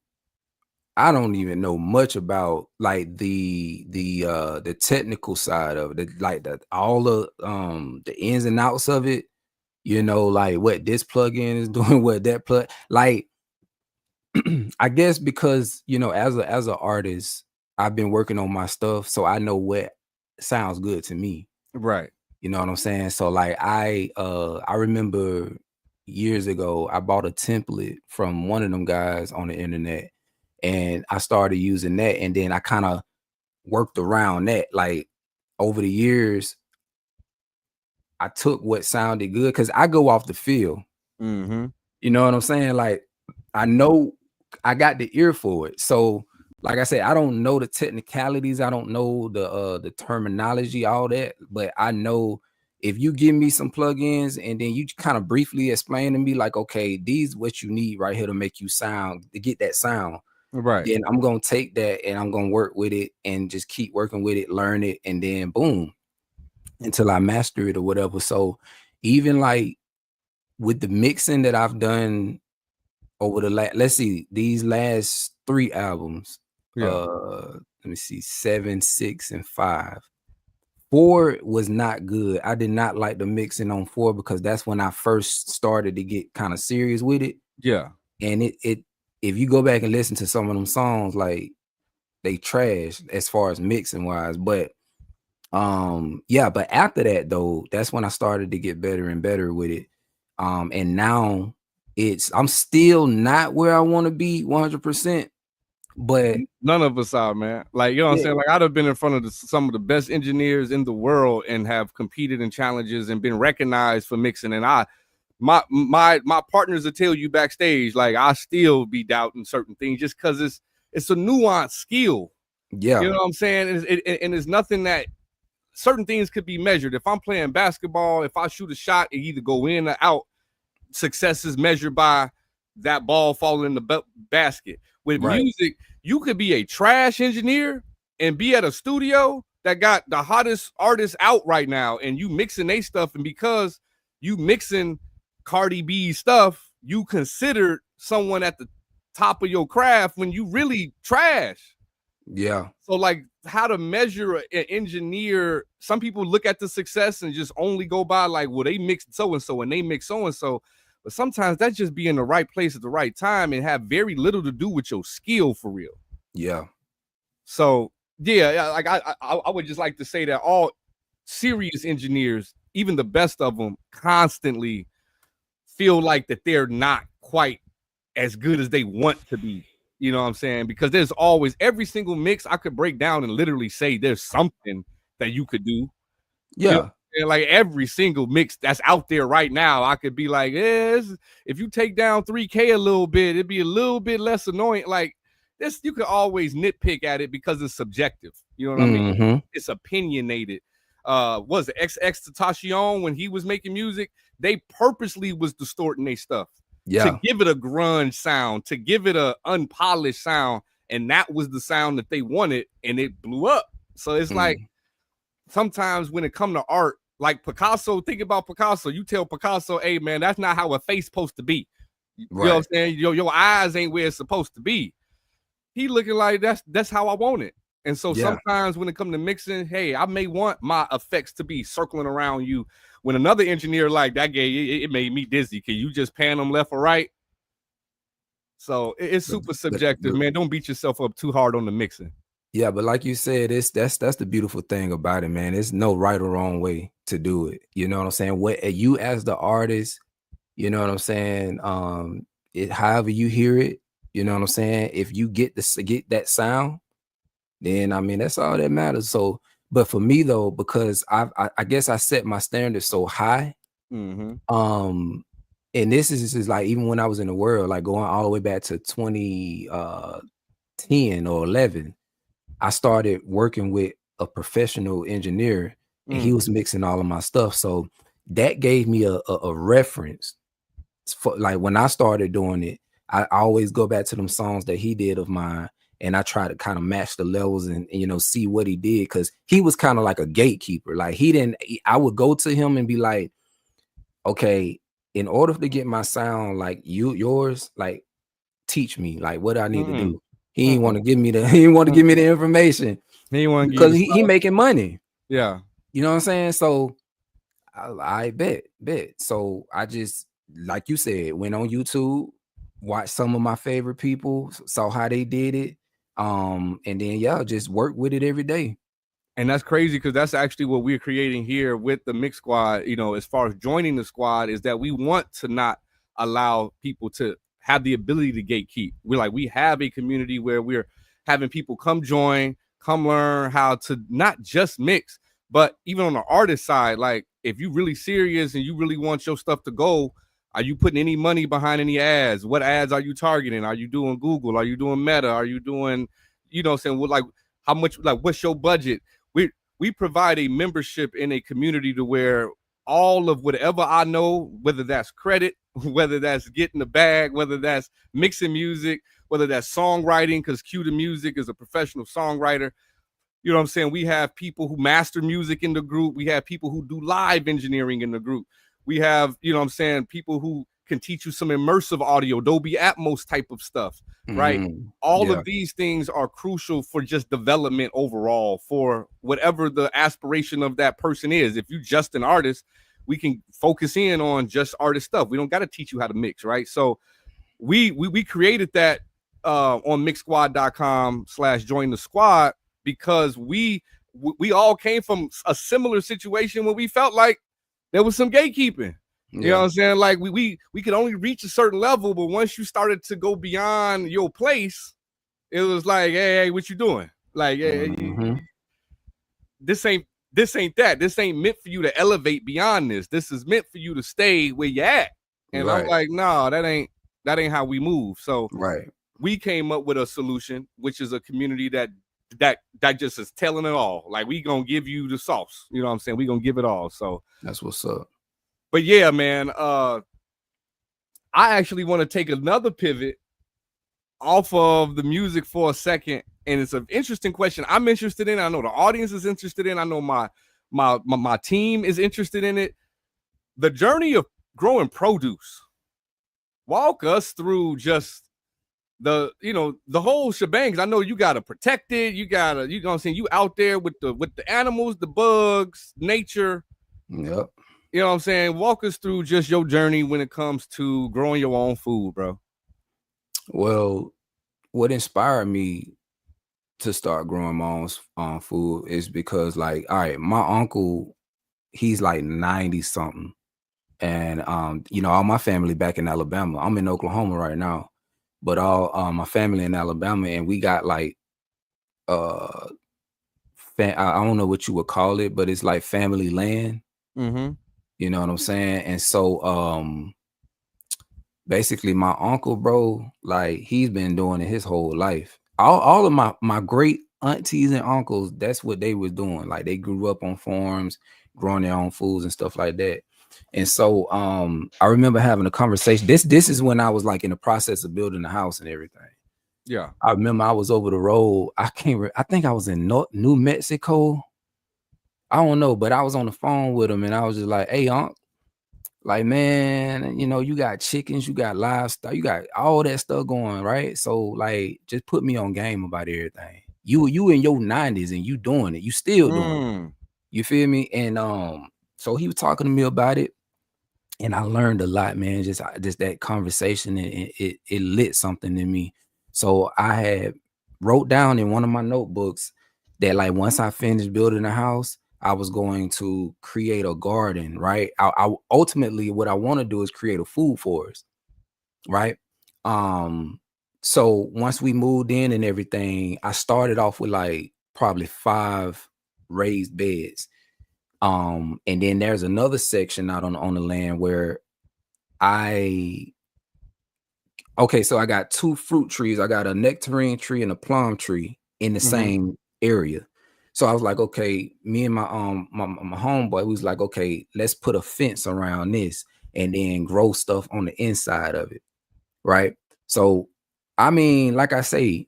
I don't even know much about like the technical side of it, like all the ins and outs of it. Like what this plugin is doing, what that plug. Like, I guess because as an artist, I've been working on my stuff, so I know what sounds good to me. Right. You know what I'm saying? So like I remember years ago, I bought a template from one of them guys on the internet, and I started using that, and then I kind of worked around that. Like over the years, I took what sounded good because I go off the feel. Mm-hmm. You know what I'm saying? Like I know I got the ear for it. So like I said, I don't know the technicalities. I don't know the terminology, all that, but I know if you give me some plugins and then you kind of briefly explain to me like, okay, these what you need right here to make you sound, to get that sound. Right. Then I'm gonna take that and I'm gonna work with it and just keep working with it, learn it, and then boom, until I master it or whatever. So even like with the mixing that I've done over the let's see, these last 3 albums, let me see, 7, 6, and 5. 4 was not good. I did not like the mixing on 4 because that's when I first started to get kind of serious with it. Yeah. And it if you go back and listen to some of them songs, like they trash as far as mixing wise. But but after that though, that's when I started to get better and better with it. And now I'm still not where I want to be 100%, but none of us are, man. Like, you know what I'm saying? Like, I'd have been in front of some of the best engineers in the world and have competed in challenges and been recognized for mixing. And my partners will tell you backstage, like, I still be doubting certain things just because it's a nuanced skill. Yeah. You know what I'm saying? And it's nothing that certain things could be measured. If I'm playing basketball, if I shoot a shot, it either go in or out. Success is measured by that ball falling in the basket. With music, you could be a trash engineer and be at a studio that got the hottest artists out right now, and you mixing their stuff, and because you mixing Cardi B stuff, you considered someone at the top of your craft when you really trash. Yeah. So like how to measure an engineer, some people look at the success and just only go by like, well, they mixed so-and-so and they mix so-and-so. But sometimes that just be in the right place at the right time and have very little to do with your skill for real. Yeah. So yeah, like I would just like to say that all serious engineers, even the best of them, constantly feel like that they're not quite as good as they want to be. You know what I'm saying? Because there's always every single mix I could break down and literally say there's something that you could do. Yeah. You know? And like every single mix that's out there right now, I could be like, if you take down 3K a little bit, it'd be a little bit less annoying. Like this, you could always nitpick at it because it's subjective. You know what I mean? It's opinionated. Was it XXXTentacion when he was making music? They purposely was distorting their stuff. Yeah. To give it a grunge sound, to give it a unpolished sound, and that was the sound that they wanted, and it blew up. So it's like sometimes when it come to art, like Picasso, think about Picasso. You tell Picasso, hey man, that's not how a face supposed to be. You know what I'm saying? Your eyes ain't where it's supposed to be. He looking like that's how I want it. And so sometimes when it comes to mixing, hey, I may want my effects to be circling around you. When another engineer like that it made me dizzy. Can you just pan them left or right? So it's super subjective, man. Don't beat yourself up too hard on the mixing. Yeah, but like you said, that's the beautiful thing about it, man. There's no right or wrong way to do it. You know what I'm saying? What you as the artist, you know what I'm saying? However you hear it, you know what I'm saying? If you get that sound, then I mean that's all that matters. So, but for me though, because I guess I set my standards so high, and this is like even when I was in the world, like going all the way back to 2010 or 11, I started working with a professional engineer, and he was mixing all of my stuff. So that gave me a reference for like when I started doing it. I always go back to them songs that he did of mine, and I try to kind of match the levels and you know see what he did, because he was kind of like a gatekeeper. Like I would go to him and be like, okay, in order to get my sound like yours, like teach me like what I need to do. He didn't want to give me the he didn't want to give me the information He want to because he making money. Yeah. You know what I'm saying? So I bet. So I just, like you said, went on YouTube, watched some of my favorite people, saw how they did it. And then just work with it every day. And that's crazy because that's actually what we're creating here with the Mix Squad. You know, as far as joining the squad, is that we want to not allow people to have the ability to gatekeep. We have a community where we're having people come join, come learn how to not just mix, but even on the artist side, like if you're really serious and you really want your stuff to go, are you putting any money behind any ads? What ads are you targeting? Are you doing Google? Are you doing Meta? Are you doing, you know, saying, well, like how much, like what's your budget? We provide a membership in a community to where all of whatever I know, whether that's credit, whether that's getting the bag, whether that's mixing music, whether that's songwriting, because Q the Music is a professional songwriter. You know what I'm saying? We have people who master music in the group. We have people who do live engineering in the group. We have, you know what I'm saying, people who can teach you some immersive audio, Dolby Atmos type of stuff, right? All of these things are crucial for just development overall for whatever the aspiration of that person is. If you're just an artist, we can focus in on just artist stuff. We don't got to teach you how to mix, right? So we created that on Mixsquad.com/join the squad because we all came from a similar situation where we felt like there was some gatekeeping. You know what I'm saying? Like we could only reach a certain level, but once you started to go beyond your place, it was like, hey, what you doing? Like, hey, this ain't that. This ain't meant for you to elevate beyond this. This is meant for you to stay where you at. And I'm like, no, that ain't how we move. So we came up with a solution, which is a community that just is telling it all. Like we gonna give you the sauce. You know what I'm saying? We gonna give it all. So that's what's up. But yeah, man, I actually want to take another pivot off of the music for a second, and it's an interesting question I'm interested in. I know the audience is interested in. I know my team is interested in it. The journey of growing produce. Walk us through just the whole shebang. I know you gotta protect it. You know what I'm saying, you out there with the animals, the bugs, nature. Yep. You know what I'm saying? Walk us through just your journey when it comes to growing your own food, bro. Well, what inspired me to start growing my own food is because, like, all right, my uncle, he's like 90 something. And, all my family back in Alabama. I'm in Oklahoma right now, but all my family in Alabama, and we got like, I don't know what you would call it, but it's like family land. You know what I'm saying? And so basically my uncle, bro, like he's been doing it his whole life. All of my great aunties and uncles, that's what they was doing. Like they grew up on farms, growing their own foods and stuff like that. And so I remember having a conversation. This is when I was like in the process of building the house and everything. Yeah. I remember I was over the road. I think I was in New Mexico. I don't know, but I was on the phone with him and I was just like, hey, Unc, like, man, you got chickens, you got livestock, you got all that stuff going, right? So like, just put me on game about everything. You in your 90s and you doing it. You still doing it. You feel me? And so he was talking to me about it. And I learned a lot, man. Just that conversation, and it lit something in me. So I had wrote down in one of my notebooks that like once I finished building a house, I was going to create a garden, right? I ultimately what I want to do is create a food forest, right? So once we moved in and everything, I started off with like probably 5 raised beds. And then there's another section out on the land where So I got 2 fruit trees. I got a nectarine tree and a plum tree in the same area. So I was like, okay, me and my homeboy was like, okay, let's put a fence around this and then grow stuff on the inside of it. Right. So I mean, like I say,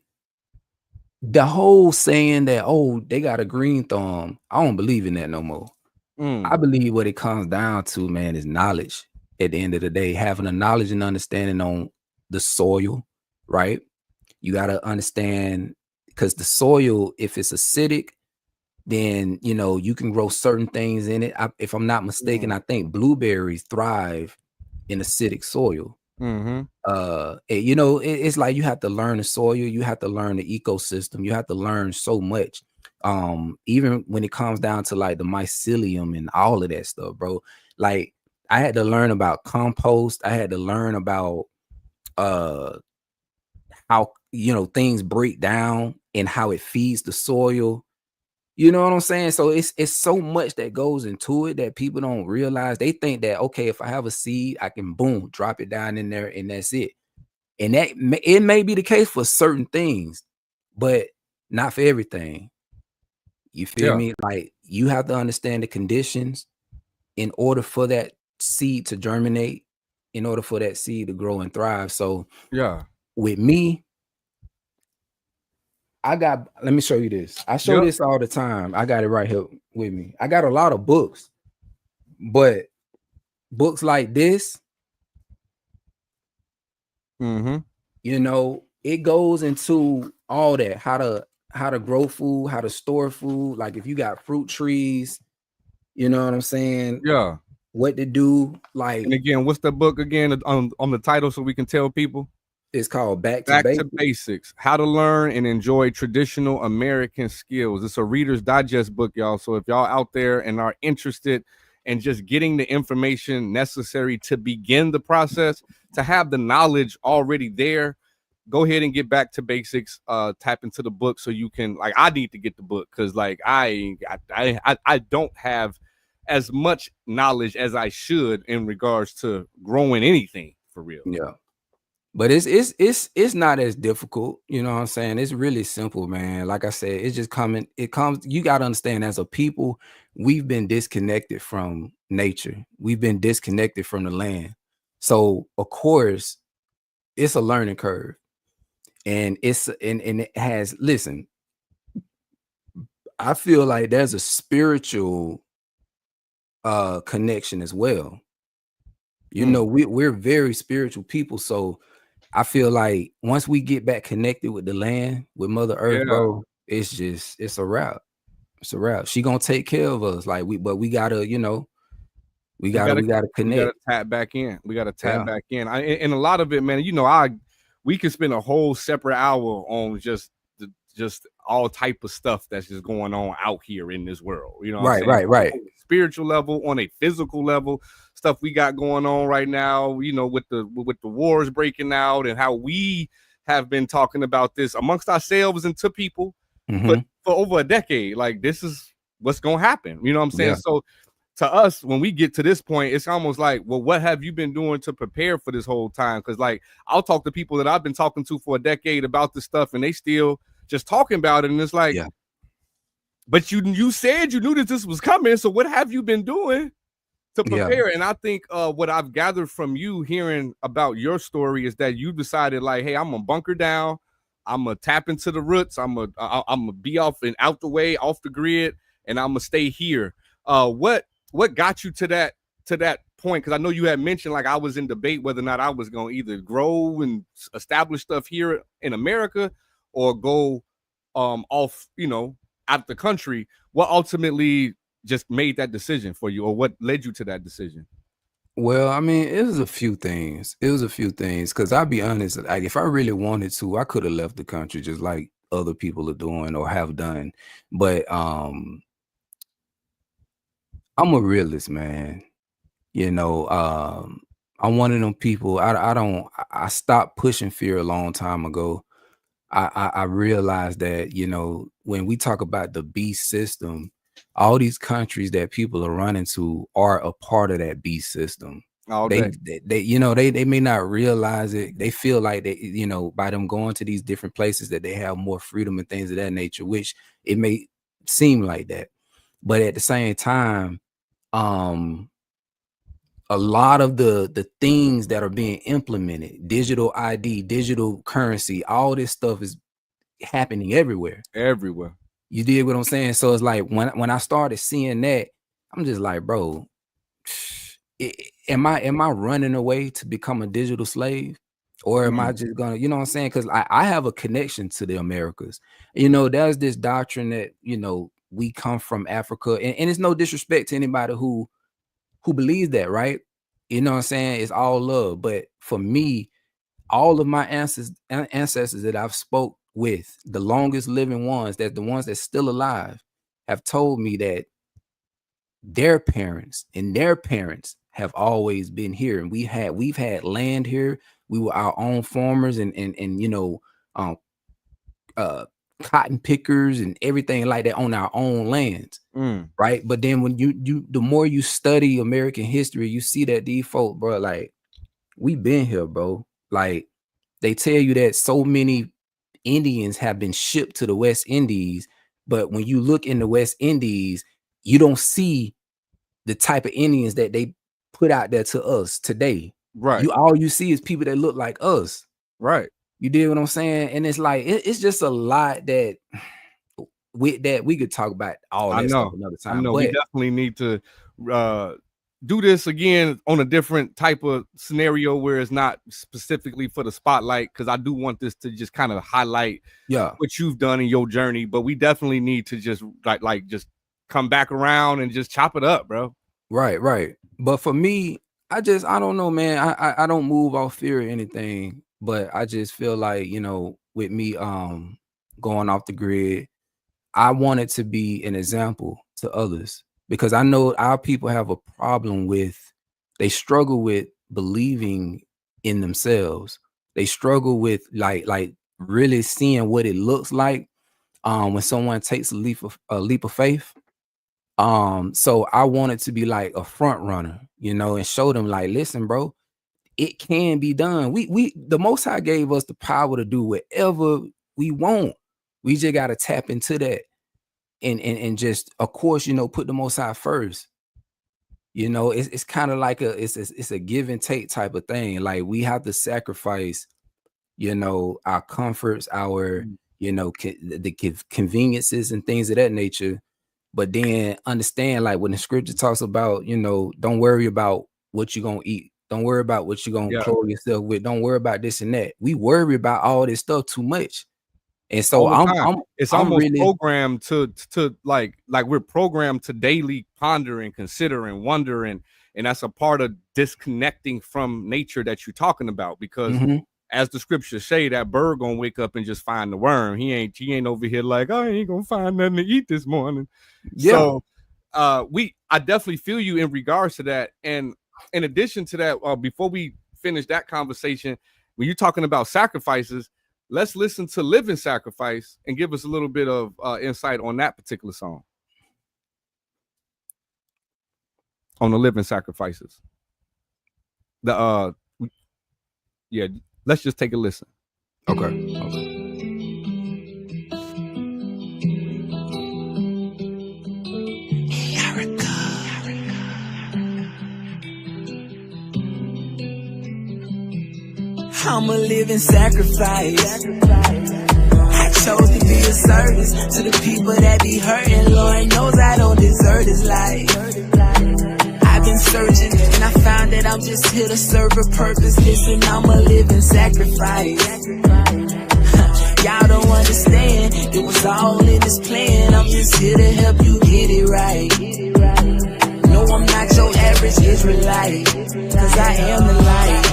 the whole saying that, oh, they got a green thumb, I don't believe in that no more. I believe what it comes down to, man, is knowledge. At the end of the day, having a knowledge and understanding on the soil, right? You got to understand, because the soil, if it's acidic, then you can grow certain things in it. If I'm not mistaken, I think blueberries thrive in acidic soil. It's like you have to learn the soil, you have to learn the ecosystem, you have to learn so much. Even when it comes down to like the mycelium and all of that stuff, bro. Like I had to learn about compost. I had to learn about how things break down and how it feeds the soil. You know what I'm saying? So it's so much that goes into it that people don't realize. They think that, okay, if I have a seed, I can boom, drop it down in there and that's it. And it may be the case for certain things, but not for everything. You feel me? Like you have to understand the conditions in order for that seed to germinate, in order for that seed to grow and thrive. So with me, let me show you this. I show this all the time. I got it right here with me. I got a lot of books, but books like this, it goes into all that, how to grow food, how to store food. Like if you got fruit trees, you know what I'm saying? Yeah. What to do. Like, and again, what's the book again on the title so we can tell people? It's called Back to Basics. How to learn and enjoy traditional American skills. It's a Reader's Digest book, y'all. So if y'all out there and are interested in just getting the information necessary to begin the process, to have the knowledge already there, go ahead and get Back to Basics. Tap into the book so you can, like, I need to get the book because like I don't have as much knowledge as I should in regards to growing anything for real. Yeah. But it's not as difficult, you know what I'm saying? It's really simple, man. Like I said, it's just you got to understand, as a people, we've been disconnected from nature. We've been disconnected from the land. So of course, it's a learning curve. And it has, listen, I feel like there's a spiritual connection as well. We're very spiritual people, so I feel like once we get back connected with the land, with Mother Earth, bro, it's a wrap. It's a wrap. She gonna take care of us. Like we gotta, we gotta connect. We gotta tap back in. We gotta tap back in. And a lot of it, man, we could spend a whole separate hour on just all type of stuff that's just going on out here in this world. You know what I'm saying? Right. On a spiritual level, on a physical level, stuff we got going on right now, with the wars breaking out and how we have been talking about this amongst ourselves and to people for over a decade. Like, this is what's gonna happen. You know what I'm saying? So to us, when we get to this point, it's almost like, well, what have you been doing to prepare for this whole time? Because like, I'll talk to people that I've been talking to for a decade about this stuff, and they still just talking about it, and it's like, but you said you knew that this was coming, so what have you been doing to prepare? And I think what I've gathered from you hearing about your story is that you decided, like, hey, I'm gonna bunker down, I'm gonna tap into the roots, I'm gonna be off and out the way, off the grid, and I'm gonna stay here. What got you to that point? Because I know you had mentioned, like, I was in debate whether or not I was gonna either grow and establish stuff here in America or go off, out the country. What ultimately just made that decision for you, or what led you to that decision? Well, I mean, it was a few things. Because I'll be honest, like, if I really wanted to, I could have left the country just like other people are doing or have done. But I'm a realist, man. I'm one of them people. I stopped pushing fear a long time ago. I realized that, when we talk about the beast system, all these countries that people are running to are a part of that beast system. All day. They you know, they may not realize it. They feel like they, you know, by them going to these different places that they have more freedom and things of that nature, which it may seem like that. But at the same time, a lot of the things that are being implemented, digital ID, digital currency, all this stuff is happening everywhere. Everywhere. You did what I'm saying? So it's like when I started seeing that, I'm just like, bro, am I running away to become a digital slave? Or am I just gonna, you know what I'm saying? Because I have a connection to the Americas. You know, there's this doctrine that, you know, we come from Africa, and it's no disrespect to anybody who believes that, right? You know what I'm saying? It's all love. But for me, all of my ancestors that I've spoke with, the longest living ones, that the ones that's still alive, have told me that their parents and their parents have always been here, and we've had land here. We were our own farmers and you know, cotton pickers and everything like that on our own lands, right? But then when you the more you study American history, you see that these folk, bro, like, we been here, bro. Like, they tell you that so many Indians have been shipped to the West Indies, but when you look in the West Indies, you don't see the type of Indians that they put out there to us today. Right. All you see is people that look like us. Right. You did what I'm saying? And it's like, it's just a lot that we could talk about all that stuff another time. I know. We definitely need to do this again on a different type of scenario where it's not specifically for the spotlight, because I do want this to just kind of highlight what you've done in your journey. But we definitely need to just like just come back around and just chop it up, bro. Right. But for me, I don't know, man. I don't move off fear or anything, but I just feel like, you know, with me going off the grid, I wanted to be an example to others, because I know our people have a problem they struggle with believing in themselves. They struggle with like really seeing what it looks like when someone takes a leap of faith. So I wanted to be like a front runner, you know, and show them like, listen, bro, it can be done. The Most High gave us the power to do whatever we want. We just got to tap into that and just, of course, you know, put the Most High first. You know, it's kind of like it's a give and take type of thing. Like, we have to sacrifice, you know, our comforts, our, you know, the conveniences and things of that nature. But then understand, like, when the scripture talks about, you know, don't worry about what you're going to eat. Don't worry about what you're going to clothe yourself with. Don't worry about this and that. We worry about all this stuff too much. And so it's almost really programmed to like we're programmed to daily ponder and consider and wonder. And that's a part of disconnecting from nature that you're talking about, because as the scriptures say, that bird gonna wake up and just find the worm. He ain't over here like, oh, I ain't gonna find nothing to eat this morning. So I definitely feel you in regards to that. And in addition to that, before we finish that conversation, when you're talking about sacrifices, let's listen to Living Sacrifice and give us a little bit of insight on that particular song. On the Living Sacrifices. Let's just take a listen. Okay. I'm a living sacrifice. I chose to be a service to the people that be hurting. Lord knows I don't deserve this life. I've been searching and I found that I'm just here to serve a purpose. Listen, I'm a living sacrifice. Y'all don't understand, it was all in this plan. I'm just here to help you get it right. No, I'm not your average Israelite, cause I am the light.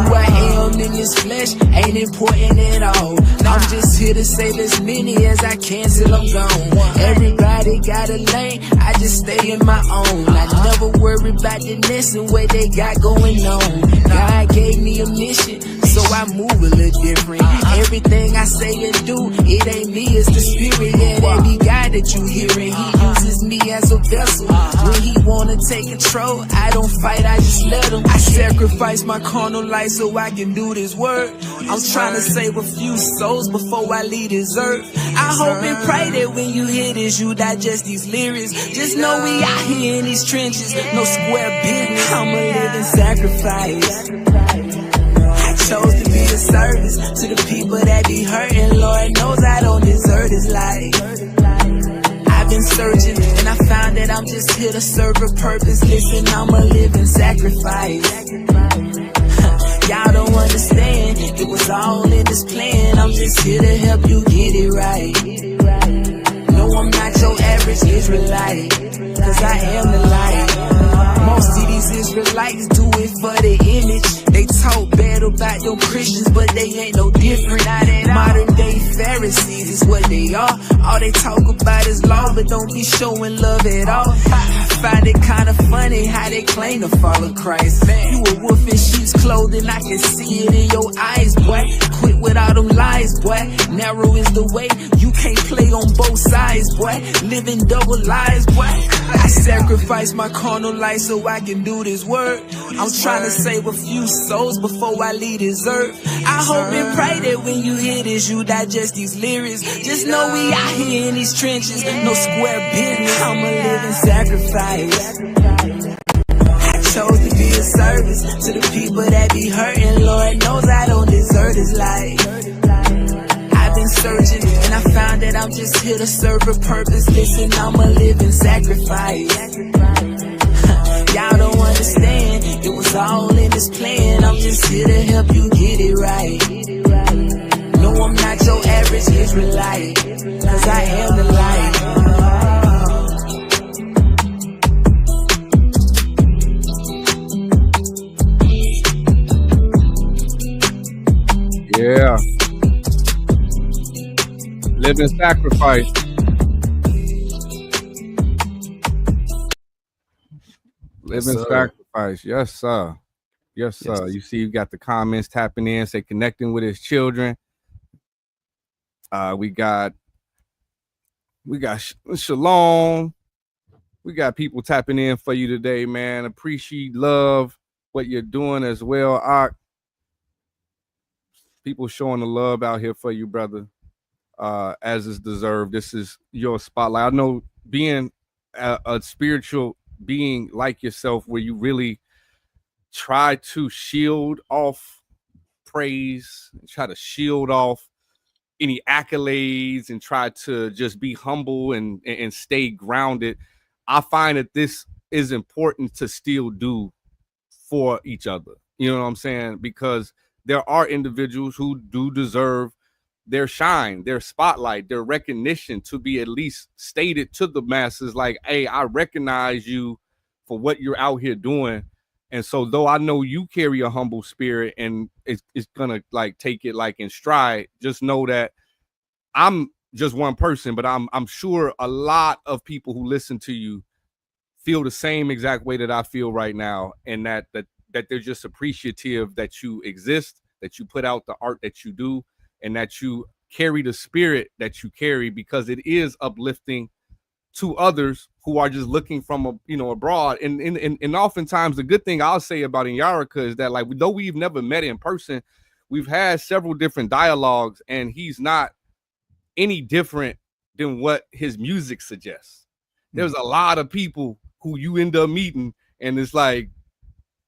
Who I am in this flesh ain't important at all. I'm just here to save as many as I can till I'm gone. Everybody got a lane, I just stay in my own. I never worry about the next and what they got going on. God gave me a mission, so I move a little different. Everything I say and do, it ain't me, it's the spirit. Yeah, that be God that you hearing. He uses me as a vessel when he wanna take control. I don't fight, I just let them. I sacrifice my carnal life so I can do this work. I'm trying to save a few souls before I leave this earth. I hope and pray that when you hear this, you digest these lyrics. Just know we out here in these trenches, no square business. I'm a living sacrifice. I chose to be a service to the people that be hurting. Lord knows I don't deserve this life. I've been searching and I found that I'm just here to serve a purpose. Listen, I'm a living sacrifice. Y'all don't understand, it was all in this plan. I'm just here to help you get it right. No, I'm not your average Israelite, cause I am the light. Most of these Israelites do it for the image. They talk bad about your Christians, but they ain't no different. Modern day Pharisees is what they are. All they talk about is law, but don't be showing love at all. I find it kinda funny how they claim to follow Christ. You a wolf in sheep's clothing, I can see it in your eyes, boy. Quit with all them lies, boy. Narrow is the way, you can't play on both sides, boy. Living double lives, boy. I sacrifice my carnal life so I can do this work. I'm trying to save a few souls before I leave this earth. I hope and pray that when you hear this, you digest these lyrics. Just know we out here in these trenches, no square business. I'm a living sacrifice. I chose to be a service to the people that be hurting. Lord knows I don't deserve this life. I've been searching and I found that I'm just here to serve a purpose. Listen, I'm a living sacrifice. Y'all don't understand, it was all in this plan. I'm just here to help you get it right. No, I'm not your average Israelite, cause I am the light. Yeah. Living sacrifice. Living sacrifice. Yes, sir. Yes, sir. Yes. You see, you got the comments tapping in, say connecting with his children. We got Shalom. We got people tapping in for you today, man. Appreciate, love what you're doing as well. People showing the love out here for you, brother. As is deserved. This is your spotlight. I know being a spiritual being like yourself, where you really try to shield off praise, try to shield off any accolades, and try to just be humble and stay grounded. I find that this is important to still do for each other. You know what I'm saying? Because there are individuals who do deserve their shine, their spotlight, their recognition to be at least stated to the masses like, hey, I recognize you for what you're out here doing. And so though I know you carry a humble spirit and it's gonna like take it like in stride, just know that I'm just one person, but I'm sure a lot of people who listen to you feel the same exact way that I feel right now, and that they're just appreciative that you exist, that you put out the art that you do, and that you carry the spirit that you carry, because it is uplifting to others who are just looking from abroad. And oftentimes the good thing I'll say about Inyarachaa is that, like, though we've never met in person, we've had several different dialogues, and he's not any different than what his music suggests. There's a lot of people who you end up meeting, and it's like,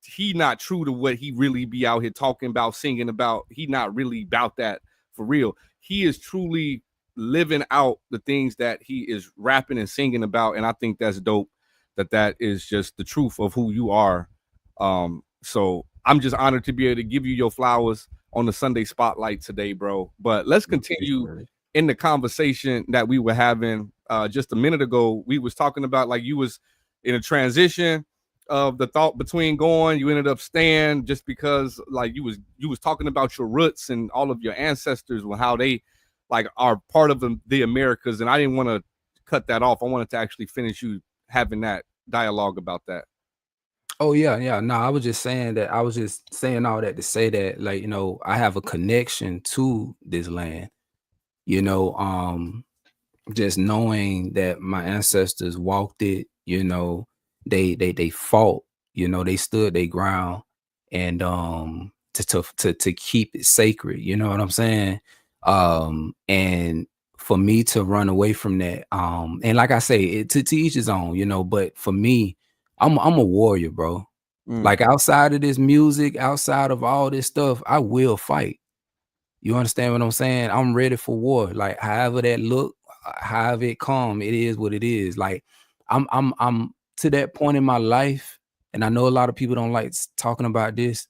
he not true to what he really be out here talking about, singing about. He not really about that for real. He is truly living out the things that he is rapping and singing about, and I think that's dope. That is just the truth of who you are. So I'm just honored to be able to give you your flowers on the Sunday Spotlight today, bro. But let's continue in the conversation that we were having just a minute ago. We was talking about, like, you was in a transition of the thought between going, you ended up staying just because, like, you was talking about your roots and all of your ancestors, and how they like are part of the Americas. And I didn't want to cut that off. I wanted to actually finish you having that dialogue about that. Oh yeah. No, I was just saying all that to say that, like, I have a connection to this land, just knowing that my ancestors walked it, they fought, you know, they stood their ground, and to keep it sacred, you know what I'm saying? And for me to run away from that, and like I say, to each his own, you know, but for me, I'm a warrior, bro. Like outside of this music, outside of all this stuff, I will fight. You understand what I'm saying? I'm ready for war. Like however that look, however it come, it is what it is. Like I'm to that point in my life, and I know a lot of people don't like talking about this,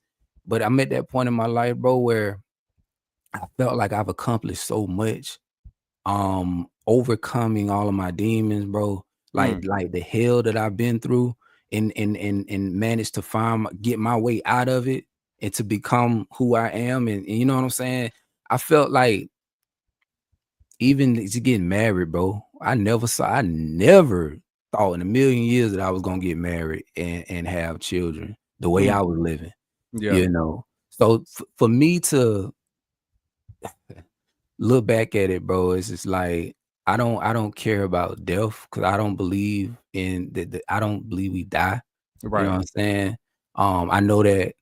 but I'm at that point in my life, bro, where I felt like I've accomplished so much. Overcoming all of my demons, bro. Like the hell that I've been through, and managed to get my way out of it and to become who I am. And you know what I'm saying? I felt like even to getting married, bro, I never thought in a million years that I was gonna get married and have children the way I was living. Yeah. You know. So for me to look back at it, bro, it's just like I don't care about death, because I don't believe in that. I don't believe we die. Right. You know what I'm saying? I know that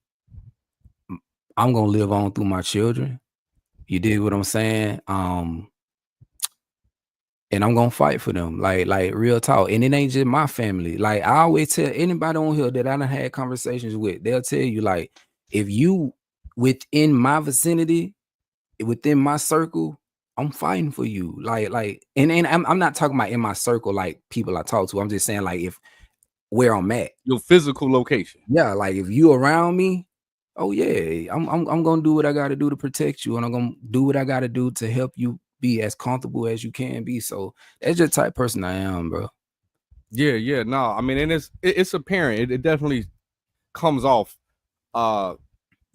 I'm gonna live on through my children. You dig what I'm saying? And I'm gonna fight for them, like real talk. And it ain't just my family. Like I always tell anybody on here that I done had conversations with, they'll tell you, like, if you within my vicinity, within my circle, I'm fighting for you. Like, and I'm not talking about in my circle, like people I talk to. I'm just saying, like, if where I'm at, your physical location. Yeah, like if you around me, oh yeah, I'm gonna do what I gotta do to protect you, and I'm gonna do what I gotta do to help you be as comfortable as you can be. So that's just the type of person I am, bro. Yeah. No, I mean, and it's apparent. It definitely comes off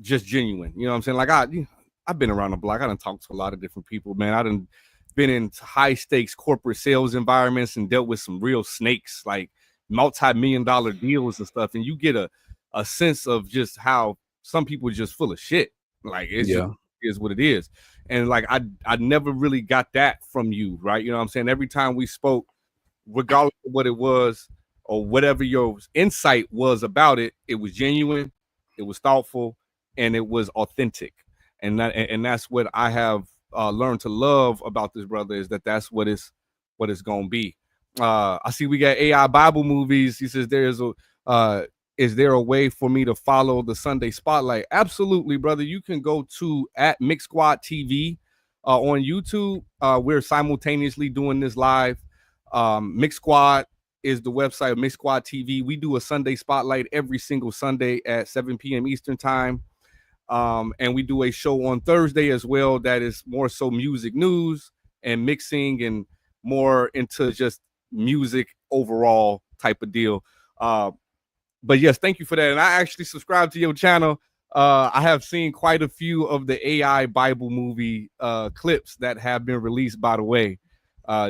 just genuine. You know what I'm saying? Like I've been around the block. I done talked to a lot of different people, man. I done been in high stakes corporate sales environments and dealt with some real snakes, like multi-million-dollar deals and stuff. And you get a sense of just how some people are just full of shit. Like it's just is what it is. And like I never really got that from you, right? You know what I'm saying? Every time we spoke, regardless of what it was or whatever your insight was about it, it was genuine, it was thoughtful, and it was authentic. And that's what I have learned to love about this brother, is that's what it's gonna be. I see we got AI Bible movies. He says is there a way for me to follow the Sunday Spotlight? Absolutely, brother. You can go to @Mixsquadtv on YouTube. We're simultaneously doing this live. Mixsquad is the website of Mixsquadtv. We do a Sunday Spotlight every single Sunday at 7 p.m. Eastern time. And we do a show on Thursday as well that is more so music news and mixing and more into just music overall type of deal. But yes, thank you for that. And I actually subscribe to your channel. I have seen quite a few of the AI Bible movie clips that have been released, by the way,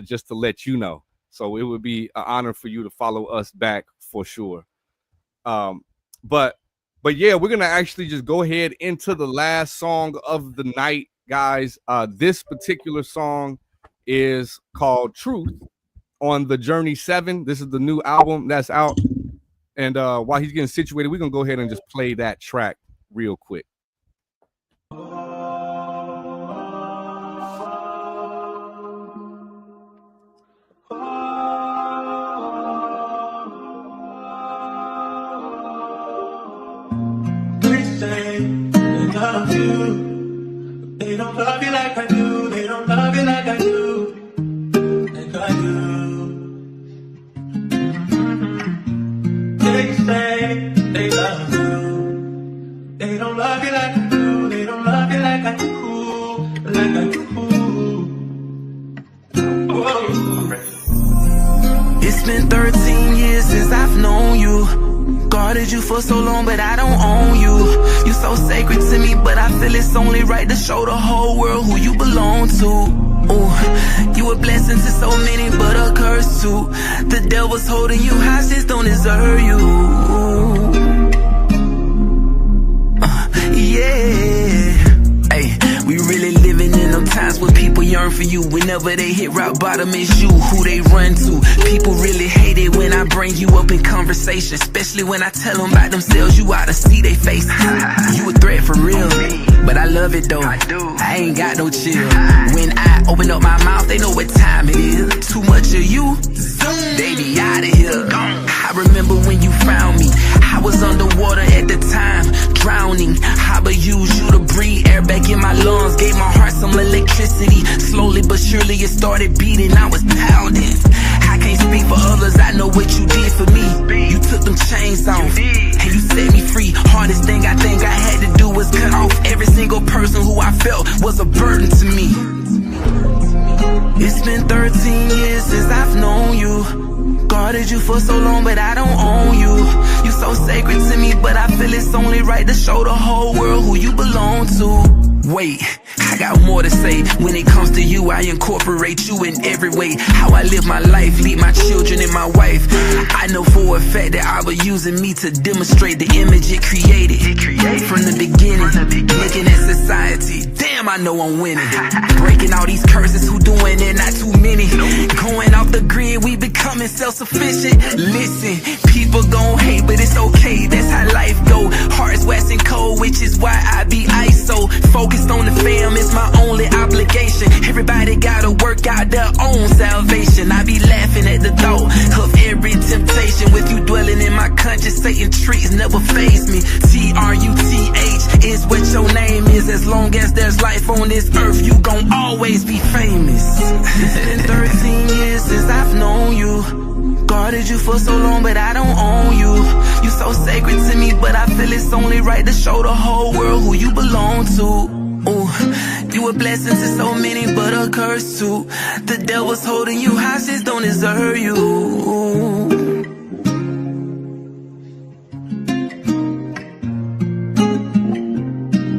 just to let you know. So it would be an honor for you to follow us back for sure. But yeah, we're gonna actually just go ahead into the last song of the night, guys. This particular song is called Truth on the Journey 7. This is the new album that's out. And while he's getting situated, we're gonna go ahead and just play that track real quick. Love you. They don't love you like I do. They don't love you like I do. Like I do. They say they love you. They don't love you like I do. They don't love you like I do. Like I do. Whoa. It's been 13 years since I've known you. Guarded you for so long, but I don't own you. You so sacred to me, but I feel it's only right to show the whole world who you belong to. Ooh, you a blessing to so many, but a curse too. The devil's holding you hostage, don't deserve you. Yeah. Hey, we really living in them times where people yearn for you. Whenever they hit rock bottom, it's you who they run to. People really hate it when I bring you up in conversation, especially when I tell them about themselves. You ought to see they face. You a threat for real, but I love it though. I ain't got no chill. When I open up my mouth, they know what time it is. Too much of you, they be out of here. I remember when you found me, I was underwater at the time, drowning. I but used you to breathe air back in my lungs, gave my heart some electricity. Slowly but surely it started beating, I was pounding. I can't speak for others, I know what you did for me. You took them chains off, and you set me free. Hardest thing I think I had to do was cut off every single person who I felt was a burden to me. It's been 13 years since I've known you. Guarded you for so long, but I don't own you. You so sacred to me, but I feel it's only right to show the whole world who you belong to. Wait, I got more to say. When it comes to you, I incorporate you in every way. How I live my life, lead my children and my wife. I know for a fact that I was using me to demonstrate the image it created. From the beginning, looking at society, damn, I know I'm winning. Breaking all these curses, who doing it, not too many. Going off the grid, we becoming self-sufficient. Listen, people gon' hate, but it's okay, that's how life go. Hearts waxing cold, which is why I be ISO. Focused on the fam, it's my only obligation. Everybody gotta work out their own salvation. I be laughing at the thought of every temptation. With you dwelling in my conscience, Satan treats never faze me. TRUTH is what your name is. As long as there's life on this earth, you gon' always be famous. It's been 13 years since I've known you. Guarded you for so long, but I don't own you. You so sacred to me, but I feel it's only right to show the whole world who you belong to. Ooh, you a blessing to so many, but a curse too. The devil's holding you hostage, don't deserve you.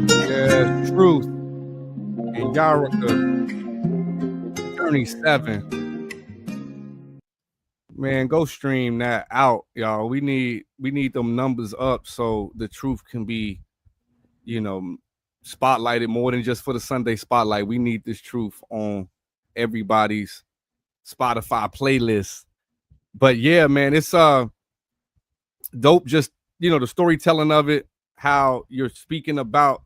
Yeah, truth. Inyarachaa, 37. Man, go stream that out, y'all. We need them numbers up so the truth can be, spotlighted more than just for the Sunday spotlight. We need this truth on everybody's Spotify playlist. But yeah, man, it's dope. Just the storytelling of it, how you're speaking about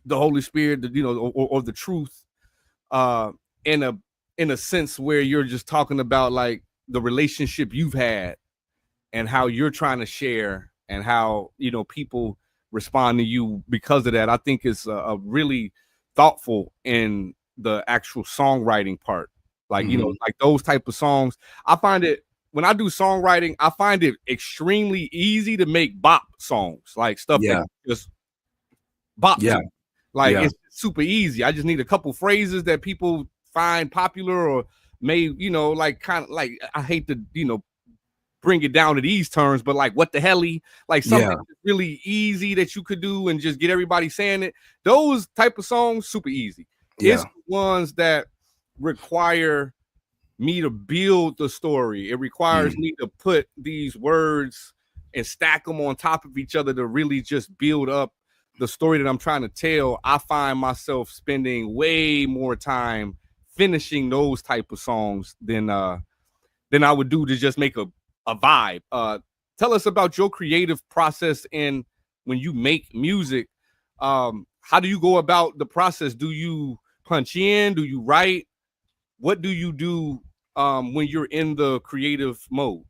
the Holy Spirit, or the truth, in a sense where you're just talking about like the relationship you've had and how you're trying to share and how people respond to you because of that. I think it's a really thoughtful in the actual songwriting part. Like, like those type of songs. I find it when I do songwriting, I find it extremely easy to make bop songs, like stuff that just bop. Yeah. Like it's super easy. I just need a couple phrases that people find popular or may, like kind of like, I hate to, bring it down to these terms, but like what the helly, like something really easy that you could do and just get everybody saying it. Those type of songs, super easy. It's the ones that require me to build the story. It requires me to put these words and stack them on top of each other to really just build up the story that I'm trying to tell. I find myself spending way more time finishing those type of songs than I would do to just make a vibe. Tell us about your creative process and when you make music. How do you go about the process? Do you punch in? Do you write? What do you do when you're in the creative mode?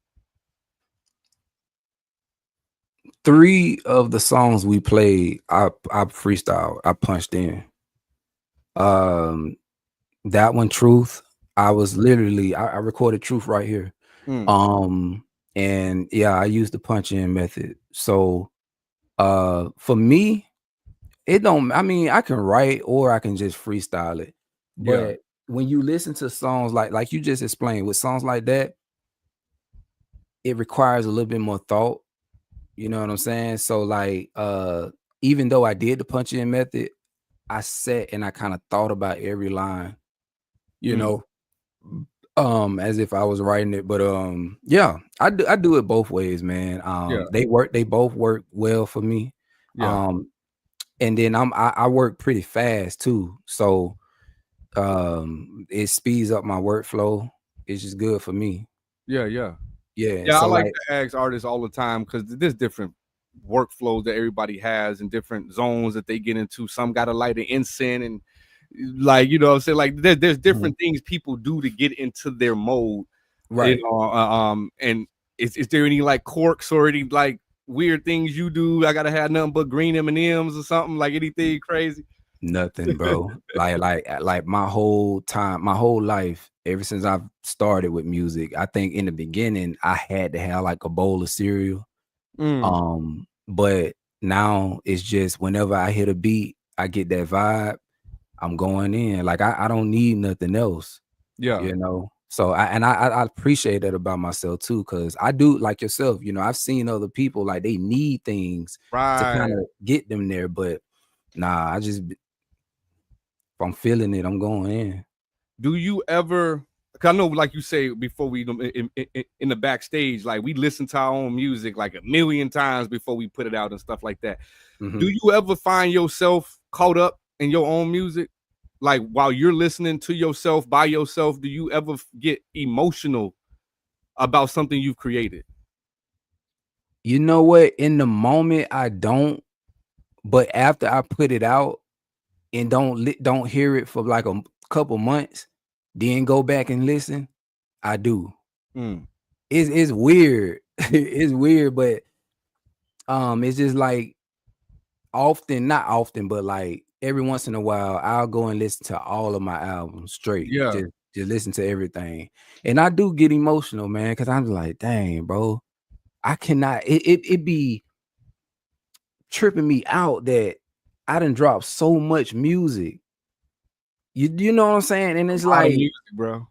3 of the songs we played, I freestyle, I punched in. That one, Truth, I was literally, I recorded Truth right here. And yeah, I used the punch in method. So for me, it don't, I mean, I can write or I can just freestyle it. But when you listen to songs like you just explained, with songs like that, it requires a little bit more thought. You know what I'm saying? So like even though I did the punch in method, I sat and I kind of thought about every line, as if I was writing it. But yeah, I do it both ways, man. They both work well for me. And then I work pretty fast too. So It speeds up my workflow. It's just good for me. Yeah. Yeah. I So like like, to ask artists all the time because there's different workflows that everybody has and different zones that they get into. Some got to light an incense and like, you know what I'm saying? Like there's different things people do to get into their mode. right. You know, and is there any like quirks or any like weird things you do? I gotta have nothing but green M&Ms or something, like anything crazy. Nothing, bro. like my whole time, my whole life, ever since I've started with music, I think in the beginning I had to have like a bowl of cereal. But now it's just whenever I hit a beat, I get that vibe, I'm going in. Like I don't need nothing else. Yeah. You know. So I appreciate that about myself too, because I do like yourself, you know, I've seen other people like they need things to Right. kind of get them there, but nah, I just if I'm feeling it, I'm going in. Do you ever? Cause I know, like you say before we in the backstage, like we listen to our own music like a million times before we put it out and stuff like that. Do you ever find yourself caught up in your own music? Like while you're listening to yourself by yourself, do you ever get emotional about something you've created? You know what? In the moment, I don't, but after I put it out and don't hear it for like a couple months, then go back and listen, I do. It's weird. It's weird, but it's just like not often, but like every once in a while, I'll go and listen to all of my albums straight. Yeah. Just listen to everything. And I do get emotional, man, because I'm like, dang, bro, I cannot, it be tripping me out that I done dropped so much music. You know what I'm saying? And it's like music, bro.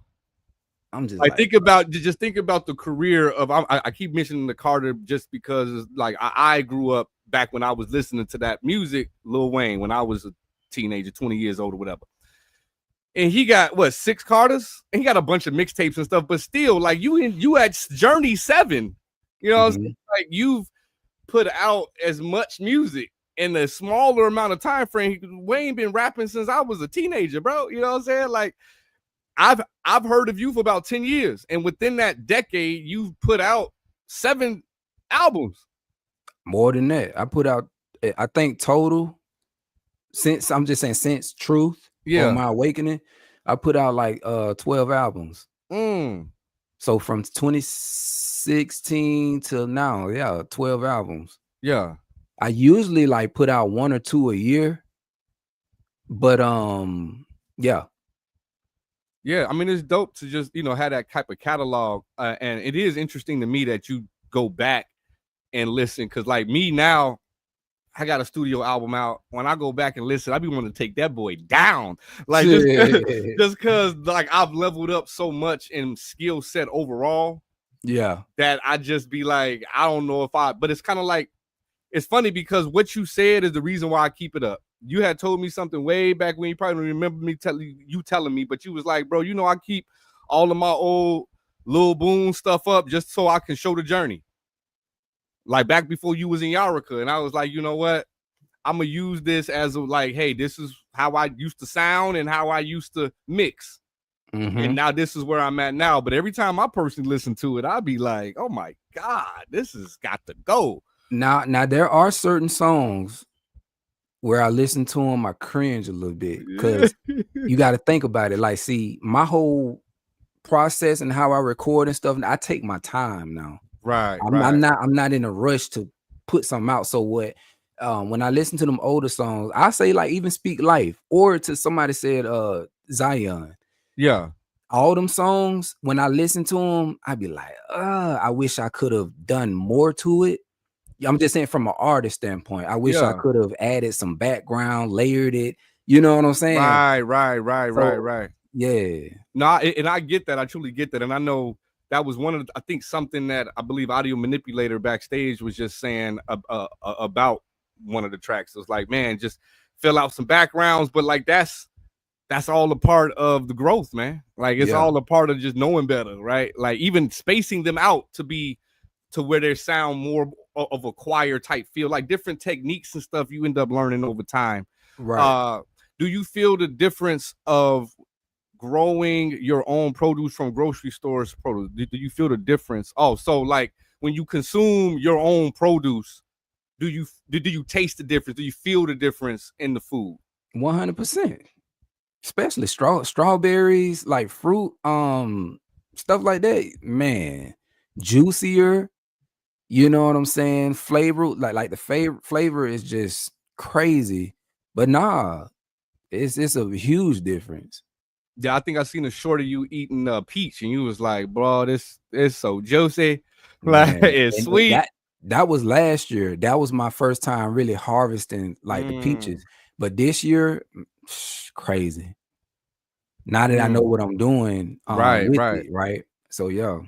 I'm just like think about the career of I keep mentioning the Carter just because like I grew up back when I was listening to that music, Lil Wayne, when I was a teenager, 20 years old or whatever. And he got what 6 Carters, and he got a bunch of mixtapes and stuff, but still, like you had Journey 7, you know what I'm saying? Like you've put out as much music in a smaller amount of time frame. Wayne been rapping since I was a teenager, bro. You know what I'm saying? Like I've heard of you for about 10 years, and within that decade, you've put out 7 albums. More than that. I put out, I think total, since Truth on My Awakening, I put out like 12 albums. So from 2016 till now, 12 albums. Yeah. I usually like put out 1 or 2 a year. But yeah. Yeah, I mean, it's dope to just, you know, have that type of catalog. And it is interesting to me that you go back and listen. Cause like me now, I got a studio album out. When I go back and listen, I be wanting to take that boy down. Like just cause like I've leveled up so much in skill set overall. Yeah. That I just be like, I don't know but it's kind of like, it's funny because what you said is the reason why I keep it up. You had told me something way back when, you probably don't remember me telling me, but you was like, bro, you know, I keep all of my old Lil Boom stuff up just so I can show the journey. Like back before you was in Inyarachaa, and I was like, you know what? I'm gonna use this as a like, hey, this is how I used to sound and how I used to mix. And now this is where I'm at now. But every time I personally listen to it, I'd be like, oh my God, this has got to go. Now there are certain songs where I listen to them, I cringe a little bit because you got to think about it. Like, see, my whole process and how I record and stuff, I take my time now. Right. I'm not in a rush to put something out. So what? When I listen to them older songs, I say like even Speak Life, or to somebody said Zion. Yeah. All them songs, when I listen to them, I be like, I wish I could have done more to it. I'm just saying from an artist standpoint, I wish I could have added some background, layered it. You know what I'm saying? Right. Yeah. No, and I get that. I truly get that. And I know that was one of I think something that I believe Audio Manipulator backstage was just saying about one of the tracks. It was like, man, just fill out some backgrounds, but like that's all a part of the growth, man. Like it's all a part of just knowing better, right? Like even spacing them out to where they sound more of a choir type feel, like different techniques and stuff you end up learning over time. Right. Do you feel the difference of growing your own produce from grocery stores produce? Do you feel the difference? Oh, so like when you consume your own produce, do you taste the difference? Do you feel the difference in the food? 100%. Especially strawberries, like fruit, stuff like that, man, juicier. You know what I'm saying? Flavor, like the flavor is just crazy. But nah, it's a huge difference. Yeah, I think I seen a short of you eating peach, and you was like, "Bro, this is so juicy, like Man, it's and sweet." that was last year. That was my first time really harvesting like the peaches. But this year, crazy. Now that I know what I'm doing Right, with right. it, right? So yeah.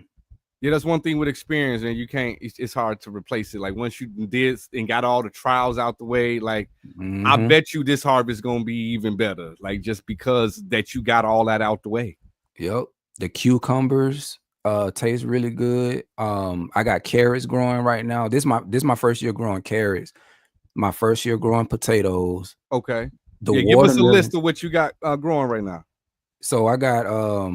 Yeah, that's one thing with experience, and you can't. It's hard to replace it. Like once you did and got all the trials out the way, like I bet you this harvest gonna be even better. Like just because that you got all that out the way. Yep. The cucumbers taste really good. I got carrots growing right now. This my first year growing carrots. My first year growing potatoes. Okay. The Yeah, give us a watermelon. list of what you got growing right now. So I got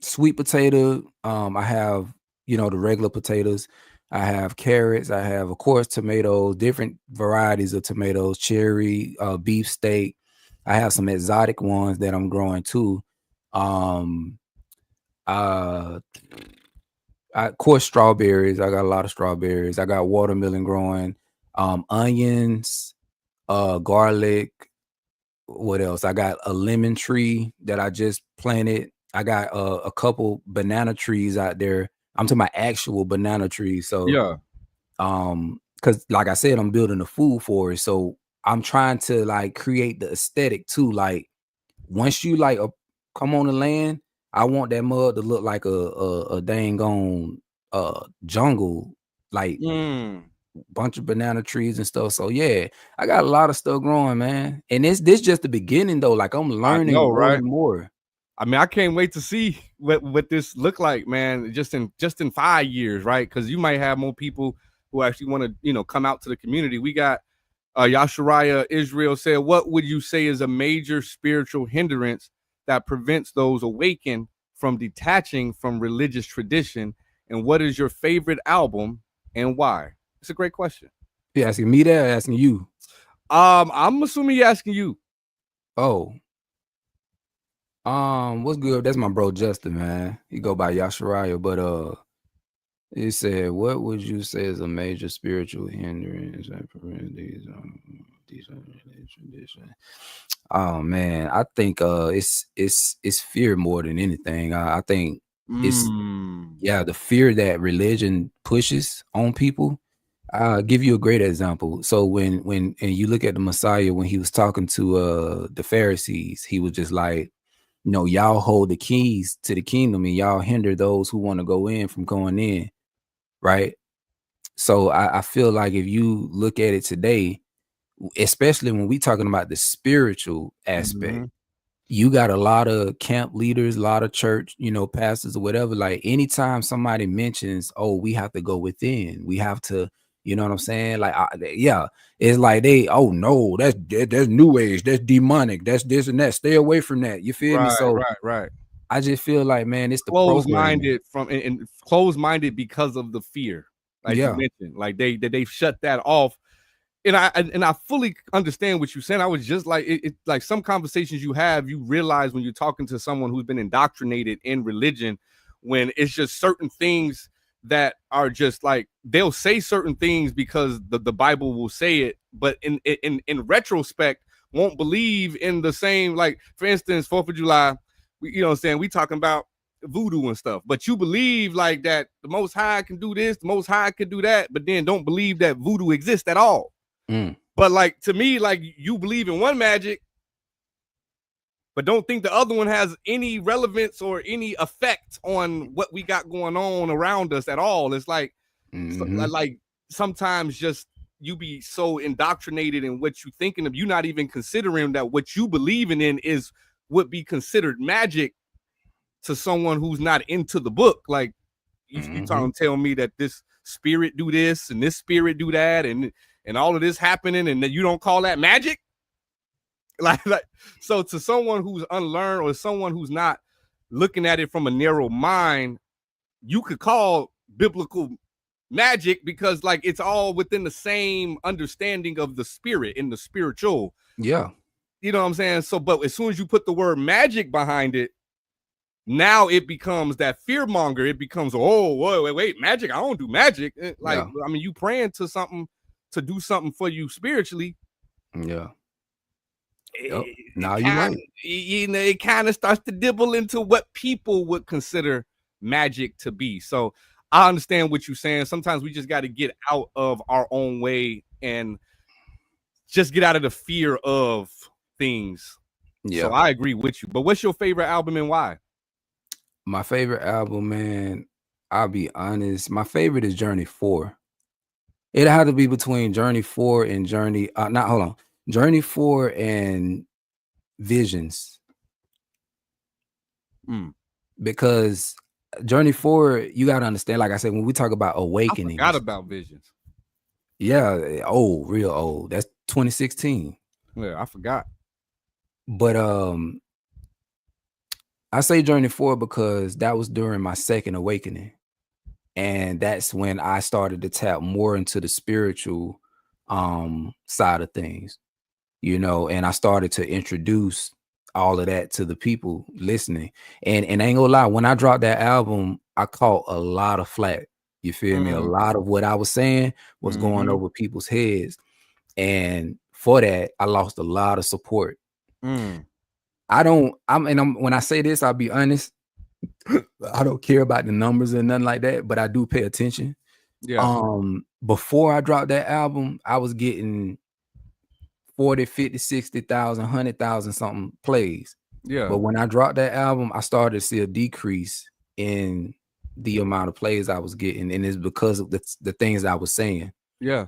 sweet potato. I have, you know, the regular potatoes. I have carrots. I have, of course, tomatoes, different varieties of tomatoes, cherry, beefsteak. I have some exotic ones that I'm growing too. Of course, strawberries. I got a lot of strawberries. I got watermelon growing, onions, garlic. What else? I got a lemon tree that I just planted. I got a couple banana trees out there. I'm talking about actual banana trees. So yeah, because like I said, I'm building a food forest. So I'm trying to like create the aesthetic too. Like once you like come on the land, I want that mud to look like a dang on jungle, like bunch of banana trees and stuff. So yeah, I got a lot of stuff growing, man. And this just the beginning though. Like I'm learning know, more right? and more. I mean, I can't wait to see what this look like, man. Just in 5 years, right? Because you might have more people who actually want to, you know, come out to the community. We got Inyarachaa Israel said, "What would you say is a major spiritual hindrance that prevents those awakened from detaching from religious tradition? And what is your favorite album and why?" It's a great question. You asking me that or asking you? I'm assuming you're asking you. Oh. What's good? That's my bro Justin, man. He go by Inyarachaa, but he said, "What would you say is a major spiritual hindrance that prevents these traditions?" Oh man, I think it's fear more than anything. I think it's the fear that religion pushes on people. I'll give you a great example. So when and you look at the Messiah when he was talking to the Pharisees, he was just like, you know, y'all hold the keys to the kingdom and y'all hinder those who want to go in from going in, right? So I feel like if you look at it today, especially when we talking about the spiritual aspect, you got a lot of camp leaders, a lot of church, you know, pastors or whatever. Like anytime somebody mentions, oh, we have to go within, we have to, you know what I'm saying? Like, yeah, it's like oh no, that's new age, that's demonic, that's this and that. Stay away from that. You feel me? So Right. I just feel like, man, it's the Closed-minded and closed-minded because of the fear, like you yeah. mentioned. Like they've shut that off. And I fully understand what you're saying. I was just like, it like some conversations you have, you realize when you're talking to someone who's been indoctrinated in religion, when it's just certain things that are just like, they'll say certain things because the Bible will say it, but in retrospect, won't believe in the same. Like, for instance, 4th of July, you know what I'm saying? We talking about voodoo and stuff, but you believe like that the Most High can do this, the Most High can do that, but then don't believe that voodoo exists at all. But like, to me, like, you believe in one magic, but don't think the other one has any relevance or any effect on what we got going on around us at all. It's like, like sometimes just you be so indoctrinated in what you thinking of, you not even considering that what you believing in is would be considered magic to someone who's not into the book. Like you trying to tell me that this spirit do this and this spirit do that and all of this happening, and that you don't call that magic? Like so to someone who's unlearned or someone who's not looking at it from a narrow mind, you could call biblical magic because like it's all within the same understanding of the spirit and the spiritual. Yeah. You know what I'm saying? So, but as soon as you put the word magic behind it, now it becomes that fear monger. It becomes, oh, wait, magic. I don't do magic. Like, Yeah. I mean, you praying to something to do something for you spiritually. Yeah. Yep. Now you're right. You know, it kind of starts to dibble into what people would consider magic to be. So I understand what you're saying. Sometimes we just got to get out of our own way and just get out of the fear of things. Yeah. So I agree with you. But what's your favorite album and why? My favorite album, man, I'll be honest. My favorite is Journey 4. It had to be between Journey 4 and Journey 4 and Visions. Because Journey 4, you got to understand, like I said, when we talk about awakening. I forgot about Visions. Yeah, real old. That's 2016. Yeah, I forgot. But I say Journey 4 because that was during my second awakening. And that's when I started to tap more into the spiritual side of things, you know, and I started to introduce all of that to the people listening. And I ain't gonna lie, when I dropped that album, I caught a lot of flack. You feel me? A lot of what I was saying was going over people's heads. And for that, I lost a lot of support. When I say this, I'll be honest. I don't care about the numbers and nothing like that, but I do pay attention. Yeah. Before I dropped that album, I was getting 40, 50, 60,000, 100,000 something plays. Yeah. But when I dropped that album, I started to see a decrease in the amount of plays I was getting, and it's because of the things I was saying. Yeah.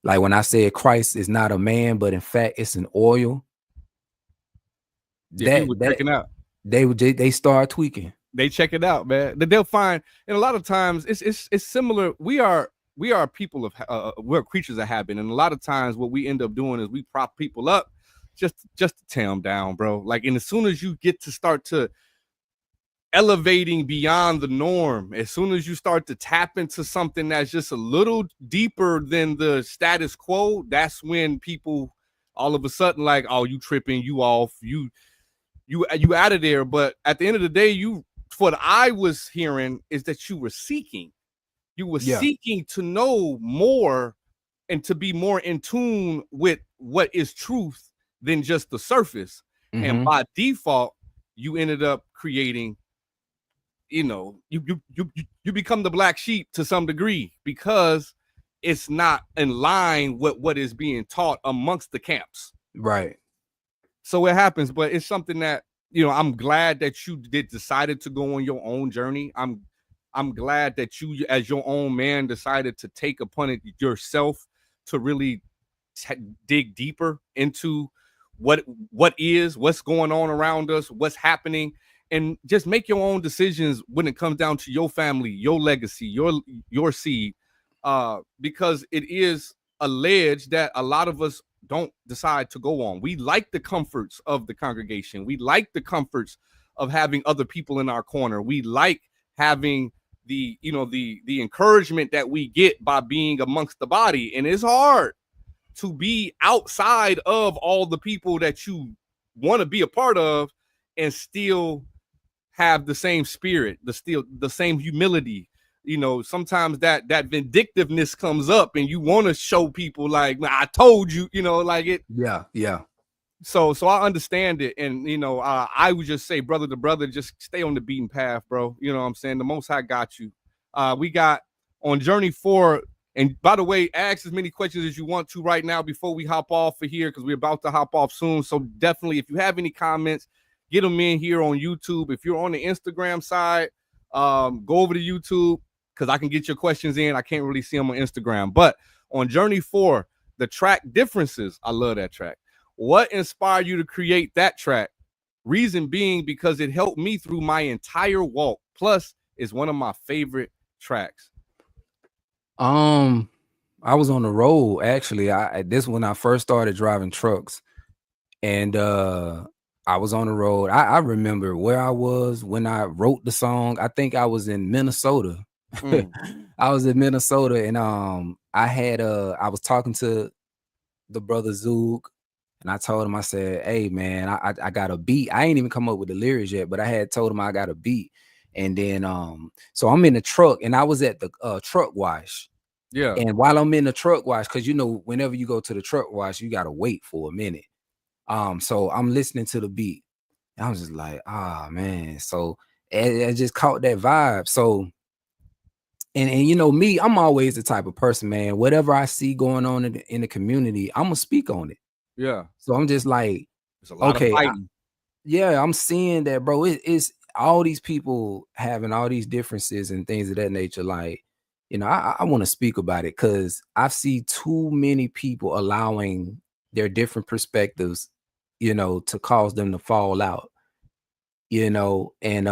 Like when I said Christ is not a man, but in fact it's an oil. Yeah, checking out. They start tweaking. They check it out, man. They'll find, and a lot of times it's similar. We are people of we're creatures of habit, and a lot of times what we end up doing is we prop people up just to tear them down, bro. Like, and as soon as you get to start to elevating beyond the norm, as soon as you start to tap into something that's just a little deeper than the status quo, that's when people all of a sudden like, oh, you tripping, you off, you out of there. But at the end of the day, what I was hearing is that you were seeking. You were seeking to know more and to be more in tune with what is truth than just the surface. And by default, you ended up creating, you know, you become the black sheep to some degree because it's not in line with what is being taught amongst the camps. Right. So it happens, but it's something that, you know, I'm glad that you decided to go on your own journey. I'm glad that you, as your own man, decided to take upon it yourself to really dig deeper into what's going on around us, what's happening, and just make your own decisions when it comes down to your family, your legacy, your seed, because it is alleged that a lot of us don't decide to go on. We like the comforts of the congregation. We like the comforts of having other people in our corner. We like having the encouragement that we get by being amongst the body. And it's hard to be outside of all the people that you want to be a part of and still have the same spirit, the same humility. You know, sometimes that vindictiveness comes up and you want to show people like, I told you, you know, like it. Yeah. So I understand it. And, you know, I would just say, brother to brother, just stay on the beaten path, bro. You know what I'm saying? The Most High got you. We got on Journey 4. And by the way, ask as many questions as you want to right now before we hop off of here, because we're about to hop off soon. So definitely, if you have any comments, get them in here on YouTube. If you're on the Instagram side, go over to YouTube, because I can get your questions in. I can't really see them on Instagram. But on Journey 4, the track Differences, I love that track. What inspired you to create that track? Reason being, because it helped me through my entire walk. Plus, it's one of my favorite tracks. I was on the road, actually. This when I first started driving trucks. And I was on the road. I remember where I was when I wrote the song. I think I was in Minnesota. I was in Minnesota, and I was talking to the brother Zook, and I told him, I said, "Hey man, I got a beat. I ain't even come up with the lyrics yet, but I had told him I got a beat." And then so I'm in the truck, and I was at the truck wash. Yeah. And while I'm in the truck wash, because you know, whenever you go to the truck wash, you gotta wait for a minute. So I'm listening to the beat. And I was just like, ah man. So I just caught that vibe. So and you know me, I'm always the type of person, man. Whatever I see going on in the community, I'm gonna speak on it. Yeah. So I'm just like, There's a lot okay, of fighting. yeah, I'm seeing that, bro. It's all these people having all these differences and things of that nature. Like, you know, I want to speak about it because I see too many people allowing their different perspectives, you know, to cause them to fall out, you know, and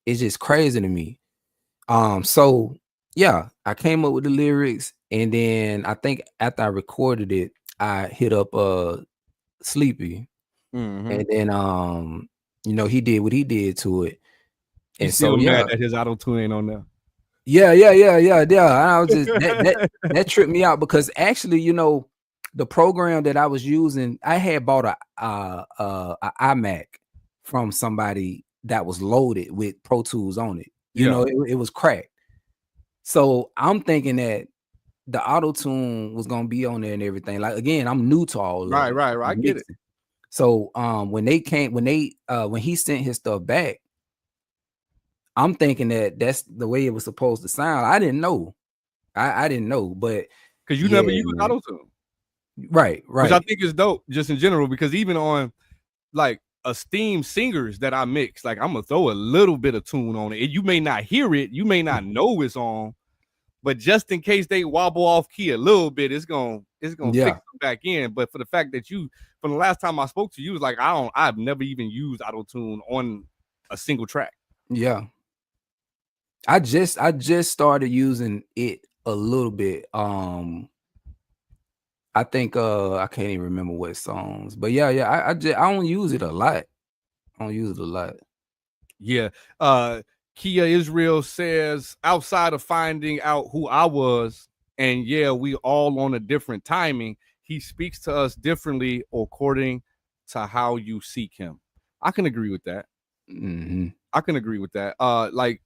it's just crazy to me. So yeah, I came up with the lyrics, and then I think after I recorded it, I hit up Sleepy, and then you know, he did what he did to it. He's And still so yeah, mad that his auto tune ain't on there. yeah. And I was just that tripped me out because actually, you know, the program that I was using, I had bought a iMac from somebody that was loaded with Pro Tools on it. You know, it was cracked. So I'm thinking that the auto tune was gonna be on there and everything. Like again, I'm new to all of it. Right. I get it. So when he sent his stuff back, I'm thinking that that's the way it was supposed to sound. I didn't know. I didn't know, but because you never use auto tune. Right. Which I think is dope just in general, because even on like esteemed singers that I mix, like I'm gonna throw a little bit of tune on it. You may not hear it, you may not know it's on, but just in case they wobble off key a little bit, it's gonna fix them back in. But for the fact that from the last time I spoke to you, was like I've never even used auto tune on a single track. Yeah. I just started using it a little bit. I think I can't even remember what songs, but yeah, I don't use it a lot. Yeah. Kia Israel says, outside of finding out who I was, and yeah, we all on a different timing, he speaks to us differently according to how you seek him. I can agree with that. I can agree with that. Like,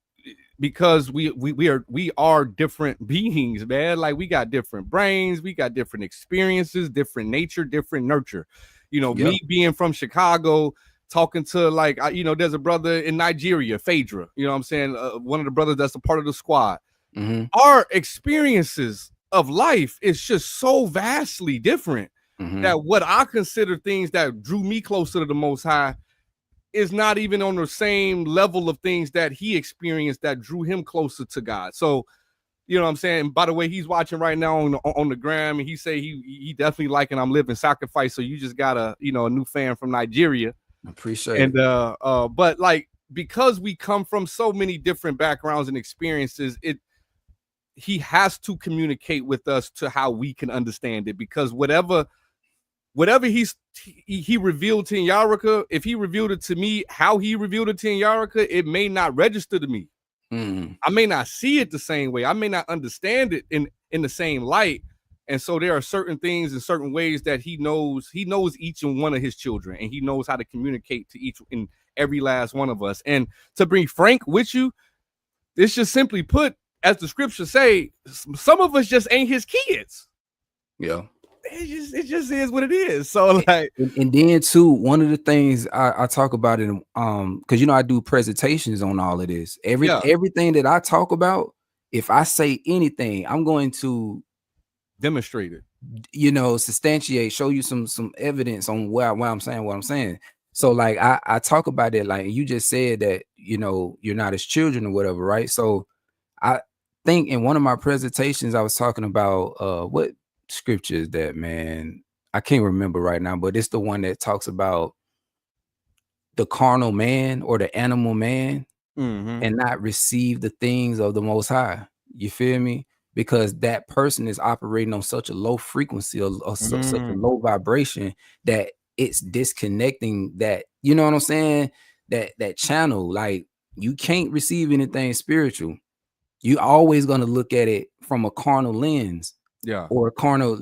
because we are different beings, man. Like, we got different brains, we got different experiences, different nature, different nurture. You know, me being from Chicago, talking to like, you know, there's a brother in Nigeria, Phaedra, you know what I'm saying? One of the brothers that's a part of the squad. Our experiences of life is just so vastly different that what I consider things that drew me closer to the Most High is not even on the same level of things that he experienced that drew him closer to God. So, you know what I'm saying? By the way, he's watching right now on the gram, and he say he definitely liking I'm Living Sacrifice. So you just got a new fan from Nigeria. Appreciate it. But like, because we come from so many different backgrounds and experiences, he has to communicate with us to how we can understand it, because whatever he revealed to Inyarachaa, if he revealed it to me, how he revealed it to Inyarachaa, it may not register to me. I may not see it the same way. I may not understand it in the same light. And so there are certain things and certain ways that he knows each and one of his children, and he knows how to communicate to each and every last one of us. And to bring Frank with you, it's just simply put, as the scriptures say, some of us just ain't his kids. Yeah. It just is what it is. So like, and then too, one of the things I talk about it, because you know I do presentations on all of this. Everything that I talk about, if I say anything, I'm going to demonstrate it, you know, substantiate, show you some evidence on why I'm saying what I'm saying. So like I talk about it, like you just said that, you know, you're not his children or whatever, right? So I think in one of my presentations I was talking about what scripture is that, man? I can't remember right now, but it's the one that talks about the carnal man or the animal man and not receive the things of the Most High. You feel me? Because that person is operating on such a low frequency or such a low vibration that it's disconnecting that, you know what I'm saying? That channel, like you can't receive anything spiritual. You always gonna look at it from a carnal lens, Yeah. or a carnal,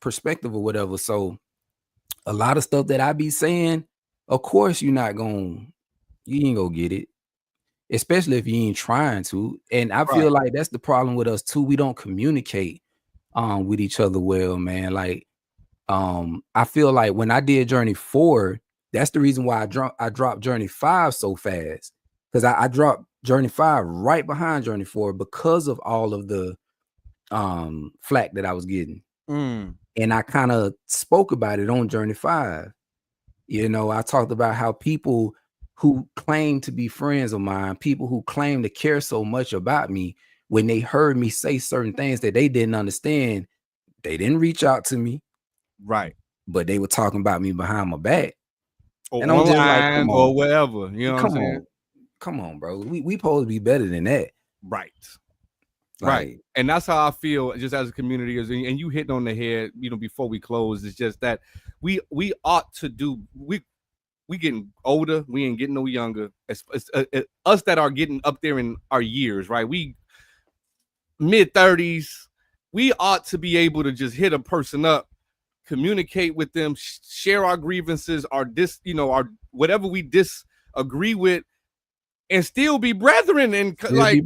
perspective or whatever. So a lot of stuff that I be saying, of course you ain't gonna get it, especially if you ain't trying to. And I feel like that's the problem with us too. We don't communicate with each other well, man. Like I feel like when I did Journey 4, that's the reason why I dropped Journey 5 so fast, because I dropped Journey 5 right behind Journey 4 because of all of the flack that I was getting. And I kind of spoke about it on Journey 5. I talked about how people who claim to be friends of mine, people who claim to care so much about me, when they heard me say certain things that they didn't understand, they didn't reach out to me. Right. But they were talking about me behind my back. Or and I'm online, just like, come on, or whatever. You know what I'm saying? Come on, bro. We supposed to be better than that. Right. Like, Right. And that's how I feel just as a community, and you hitting on the head, before we close. It's just that we ought to do, we getting older, we ain't getting no younger. It's us that are getting up there in our years, right? We mid-30s, we ought to be able to just hit a person up, communicate with them, share our grievances, our whatever we disagree with, and still be brethren. And like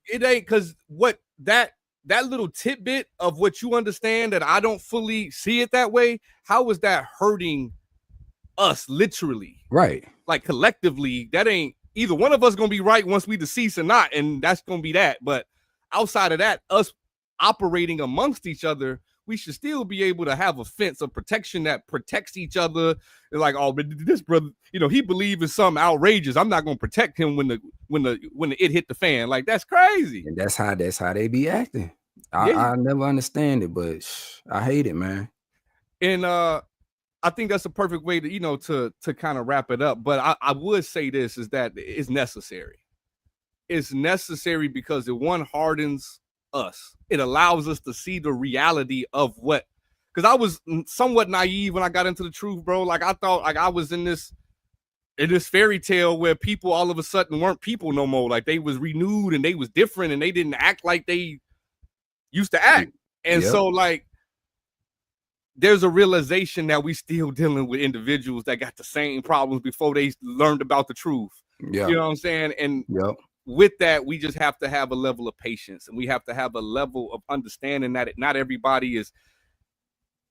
it ain't, because what that little tidbit of what you understand that I don't fully see it that way, how is that hurting us literally? Right. Like collectively, that ain't either one of us gonna be right once we deceased or not, and that's gonna be that. But outside of that, us operating amongst each other, we should still be able to have a fence of protection that protects each other. And like, oh, but this brother, he believes in something outrageous, I'm not gonna protect him when it hit the fan. Like, that's crazy. And that's how they be acting. I never understand it, but I hate it, man. And I think that's a perfect way to to kind of wrap it up. But I would say this is that it's necessary. It's necessary because it hardens us. It allows us to see the reality of what, because I was somewhat naive when I got into the truth, bro. Like, I thought like I was in this fairy tale where people all of a sudden weren't people no more. Like, they was renewed and they was different and they didn't act like they used to act. And so like, there's a realization that we still dealing with individuals that got the same problems before they learned about the truth. Yeah. You know what I'm saying? And with that, we just have to have a level of patience, and we have to have a level of understanding that not everybody is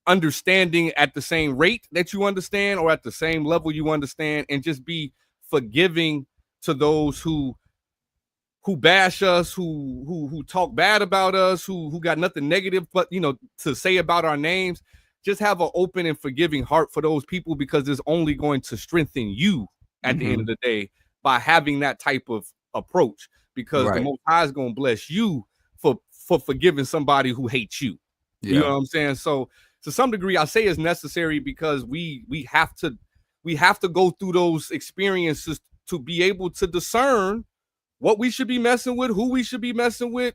understanding at the same rate that you understand or at the same level you understand, and just be forgiving to those who bash us, who talk bad about us, who got nothing negative but to say about our names. Just have an open and forgiving heart for those people, because it's only going to strengthen you at the end of the day by having that type of approach, because the Most High is going to bless you for forgiving somebody who hates you. You know what I'm saying? So to some degree, I say it's necessary, because we have to go through those experiences to be able to discern what we should be messing with, who we should be messing with.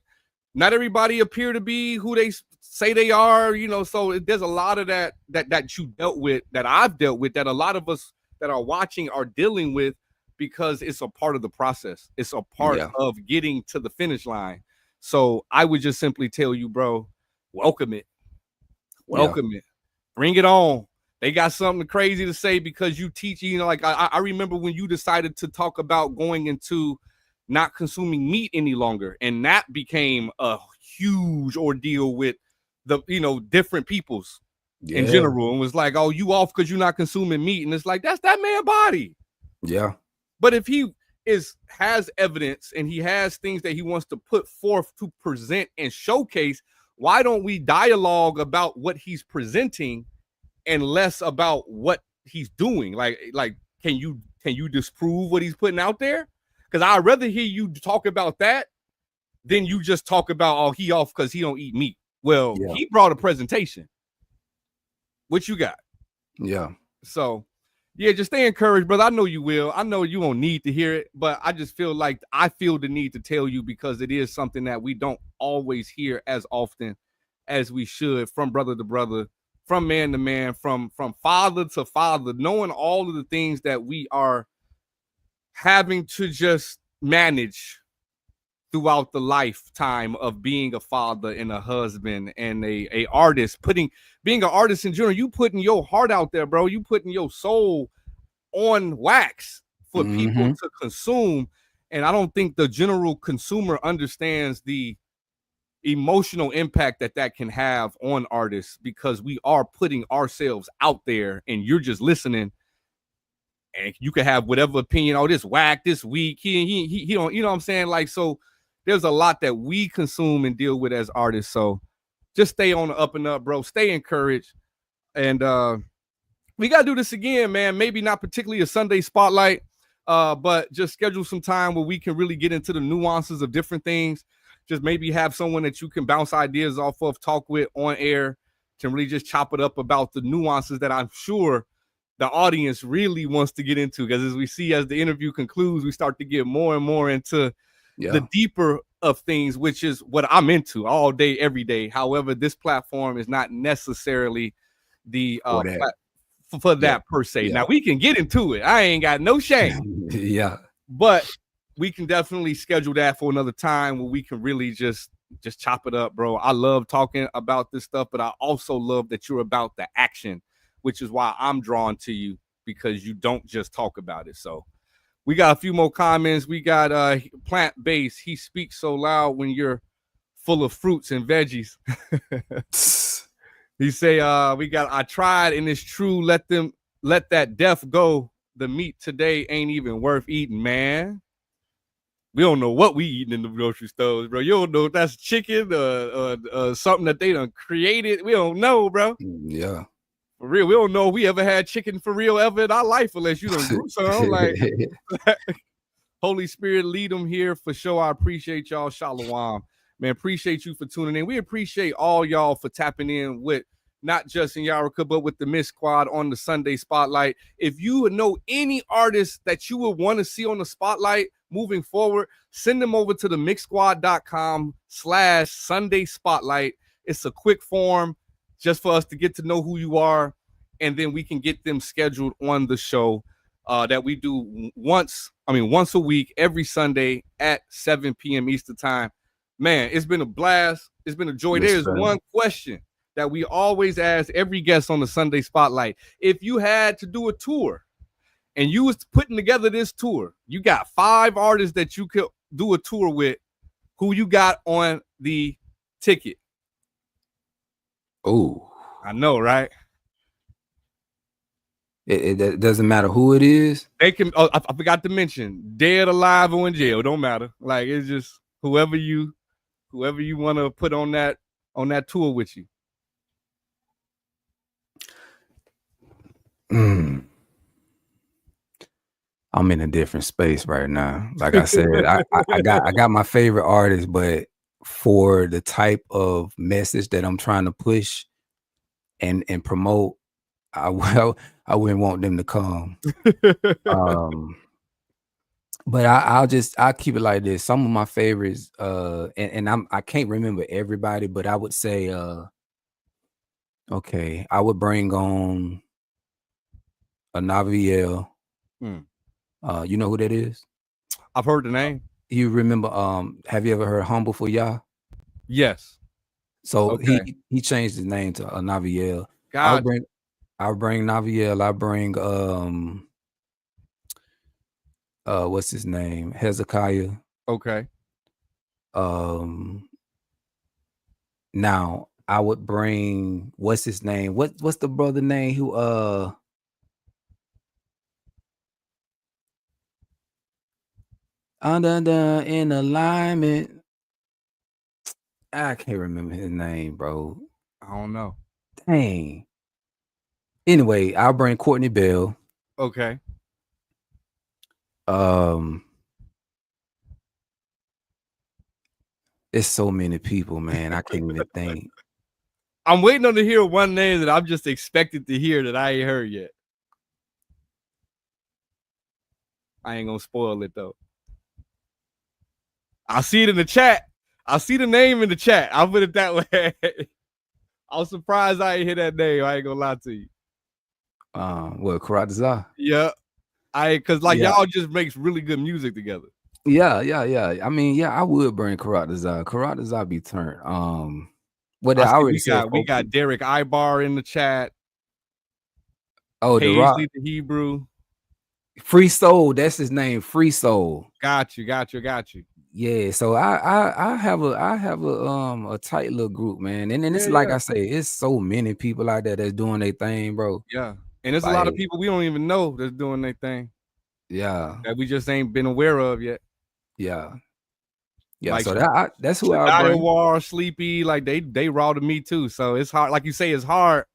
Not everybody appear to be who they say they are, so there's a lot of that you dealt with, that I've dealt with, that a lot of us that are watching are dealing with, because it's a part of the process. It's a part of getting to the finish line. So I would just simply tell you, bro, welcome it. Welcome it. Bring it on. They got something crazy to say, because you teach, like I remember when you decided to talk about going into not consuming meat any longer, and that became a huge ordeal with the different peoples in general, and was like, oh, you off because you're not consuming meat. And it's like, that's that man's body. But if he has evidence and he has things that he wants to put forth to present and showcase, why don't we dialogue about what he's presenting and less about what he's doing? Like can you disprove what he's putting out there? Because I'd rather hear you talk about that than you just talk about, oh, he off because he don't eat meat. Well, he brought a presentation. What you got? So, just stay encouraged, brother. I know you will. I know you won't need to hear it, but I just feel like I feel the need to tell you, because it is something that we don't always hear as often as we should, from brother to brother, from man to man, from father to father, knowing all of the things that we are having to just manage throughout the lifetime of being a father and a husband and a artist, being an artist in general. You putting your heart out there, bro. You putting your soul on wax for people to consume. And I don't think the general consumer understands the emotional impact that can have on artists, because we are putting ourselves out there and you're just listening, and you can have whatever opinion. Oh, this whack, this weak, he don't, you know what I'm saying? Like, so there's a lot that we consume and deal with as artists. So just stay on the up and up, bro. Stay encouraged. And we got to do this again, man. Maybe not particularly a Sunday spotlight, but just schedule some time where we can really get into the nuances of different things. Just maybe have someone that you can bounce ideas off of, talk with on air, to really just chop it up about the nuances that I'm sure the audience really wants to get into. Because as we see, as the interview concludes, we start to get more and more into the deeper of things, which is what I'm into all day, every day. However, this platform is not necessarily the for that per se. Now we can get into it. I ain't got no shame. But we can definitely schedule that for another time where we can really just chop it up, bro. I love talking about this stuff, but I also love that you're about the action, which is why I'm drawn to you, because you don't just talk about it. So we got a few more comments. We got plant-based. He speaks so loud when you're full of fruits and veggies. He say, we got, I tried and it's true. Let that death go. The meat today ain't even worth eating, man. We don't know what we eating in the grocery stores, bro. You don't know if that's chicken or something that they done created. We don't know, bro. Yeah. For real. We don't know if we ever had chicken for real ever in our life, unless you done grew some. Like, Holy Spirit, lead them here for sure. I appreciate y'all. Shalom. Man, appreciate you for tuning in. We appreciate all y'all for tapping in with not just Inyarachaa, but with the Mix Squad on the Sunday Spotlight. If you know any artists that you would want to see on the Spotlight moving forward, send them over to the Mixsquad.com/Sunday Spotlight. It's a quick form just for us to get to know who you are, and then we can get them scheduled on the show that we do once a week, every Sunday at 7 p.m. Eastern time. Man, it's been a blast. It's been a joy. Yes, There's one question that we always ask every guest on the Sunday Spotlight. If you had to do a tour and you was putting together this tour, you got 5 artists that you could do a tour with, who you got on the ticket? Oh, I know, right? It doesn't matter who it is. They can. Oh, I forgot to mention, dead, alive, or in jail. Don't matter. Like, it's just whoever you want to put on that tour with you. I'm in a different space right now. Like I said, I got my favorite artists, but for the type of message that I'm trying to push and promote, I wouldn't want them to come. But I'll keep it like this. Some of my favorites, and I can't remember everybody, but I would say, okay, I would bring on a Naviel. You know who that is? I've heard the name. You remember? Have you ever heard "Humble for Yah"? Yes. So okay. he changed his name to Naviel. God. I'll bring Naviel. I bring what's his name? Hezekiah. Okay. Now I would bring, what's his name? What's the brother name who under in alignment? I can't remember his name, bro. I don't know. Dang. Anyway, I'll bring Courtney Bell. Okay. It's so many people, man. I can't even think. I'm waiting on to hear one name that I'm just expected to hear that I ain't heard yet. I ain't gonna spoil it though. I see it in the chat. I see the name in the chat. I'll put it that way. I was surprised I ain't hear that name. I ain't gonna lie to you. What, Karatazar? Yeah. Cause like y'all just makes really good music together. Yeah. I mean, yeah, I would bring Karatazar. Karatazar be turned. What I already said. We got Derek Ibar in the chat. Oh, the Rock. Paisley the Hebrew. Free Soul, that's his name. Free Soul. Got you. Yeah, so I have a tight little group, man, and it's like I say, it's so many people out there that's doing their thing, bro. Yeah, and there's a lot of people we don't even know that's doing their thing. Yeah, that we just ain't been aware of yet. Yeah. Like, So that's who I bring. War, Sleepy, like they raw to me too. So it's hard, like you say, it's hard.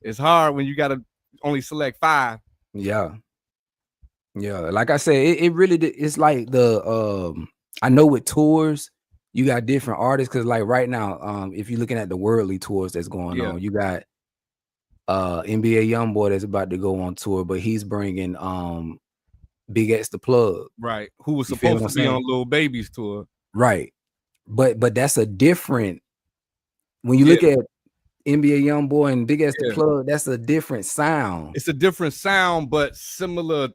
It's hard when you gotta only select 5. Yeah. Like I said, it really it's like the I know with tours you got different artists, because like right now, if you're looking at the worldly tours that's going on, you got NBA Youngboy that's about to go on tour, but he's bringing Big X the Plug, right? Who was supposed to be on Lil Baby's tour, right? But that's a different. When you look at NBA Youngboy and Big X the Plug, that's a different sound. It's a different sound, but similar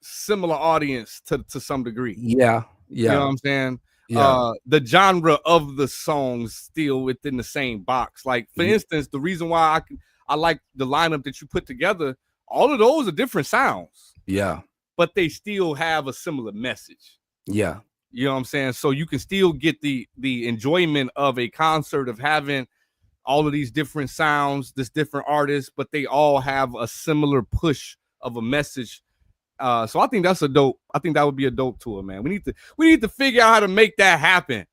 audience to some degree. Yeah. You know what I'm saying? Yeah. The genre of the songs still within the same box. Like, for instance, the reason why I like the lineup that you put together, all of those are different sounds. Yeah. But they still have a similar message. Yeah. You know what I'm saying? So you can still get the enjoyment of a concert of having all of these different sounds, this different artists, but they all have a similar push of a message. So I think that's a dope. I think that would be a dope tour, man. We need to figure out how to make that happen.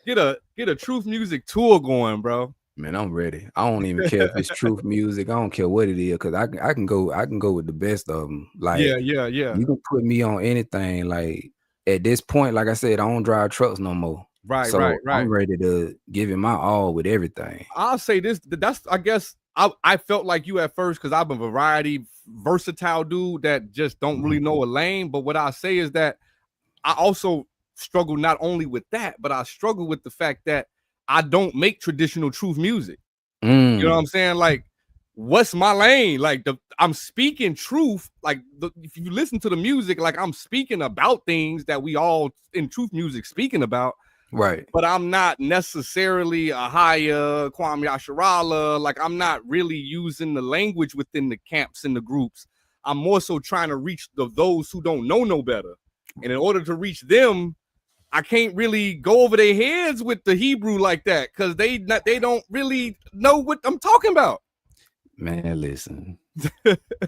Get a Truth Music tour going, bro. Man, I'm ready. I don't even care if it's Truth Music. I don't care what it is, because I can go with the best of them. Like, yeah. You can put me on anything. Like, at this point, like I said, I don't drive trucks no more. Right. I'm ready to give it my all with everything. I'll say this. That's, I guess, I felt like you at first, because I'm a variety, versatile dude that just don't really know a lane. But what I say is that I also struggle not only with that, but I struggle with the fact that I don't make traditional Truth music. You know what I'm saying? Like, what's my lane? Like, I'm speaking truth. Like, if you listen to the music, like, I'm speaking about things that we all in Truth music speaking about. Right. But I'm not necessarily a higher Kwame Asharala. Like, I'm not really using the language within the camps and the groups. I'm more so trying to reach those who don't know no better. And in order to reach them, I can't really go over their heads with the Hebrew like that, because they don't really know what I'm talking about. Man, listen,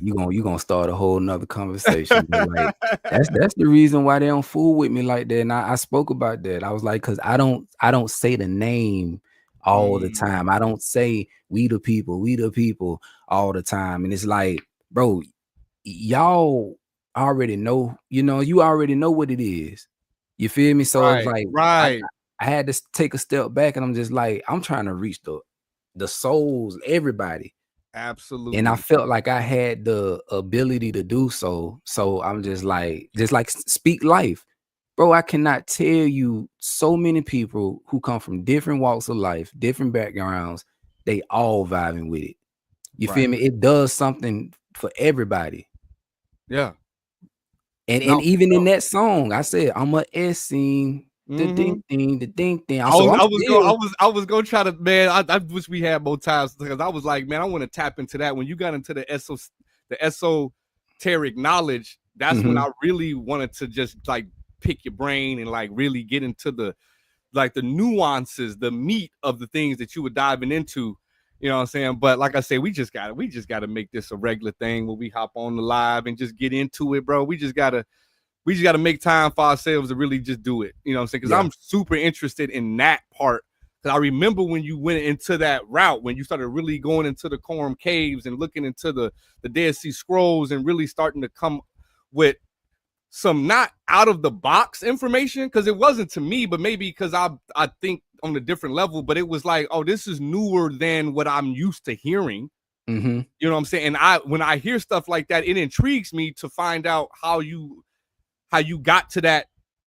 you gonna start a whole nother conversation. Like, that's the reason why they don't fool with me like that. And I spoke about that. I was like, because I don't say the name all the time. I don't say we the people all the time. And it's like, bro, y'all already know, you already know what it is. You feel me? So it's like, I had to take a step back, and I'm just like, I'm trying to reach the souls, everybody. Absolutely. And I felt like I had the ability to do so. So I'm just like speak life. Bro, I cannot tell you so many people who come from different walks of life, different backgrounds, they all vibing with it. You feel me? It does something for everybody. Yeah. And even in that song, I said, I'm a S scene. The ding ding. I was gonna try to, man. I wish we had more times, because I was like, man, I want to tap into that. When you got into the esoteric knowledge, that's when I really wanted to just like pick your brain and like really get into the nuances, the meat of the things that you were diving into. You know what I'm saying? But like I say, we just gotta make this a regular thing where we hop on the live and just get into it, bro. We just gotta make time for ourselves to really just do it. You know what I'm saying? Because I'm super interested in that part. Because I remember when you went into that route, when you started really going into the Quorum Caves and looking into the Dead Sea Scrolls and really starting to come with some not out of the box information, because it wasn't to me, but maybe because I think on a different level, but it was like, oh, this is newer than what I'm used to hearing. You know what I'm saying? And when I hear stuff like that, it intrigues me to find out how you got to that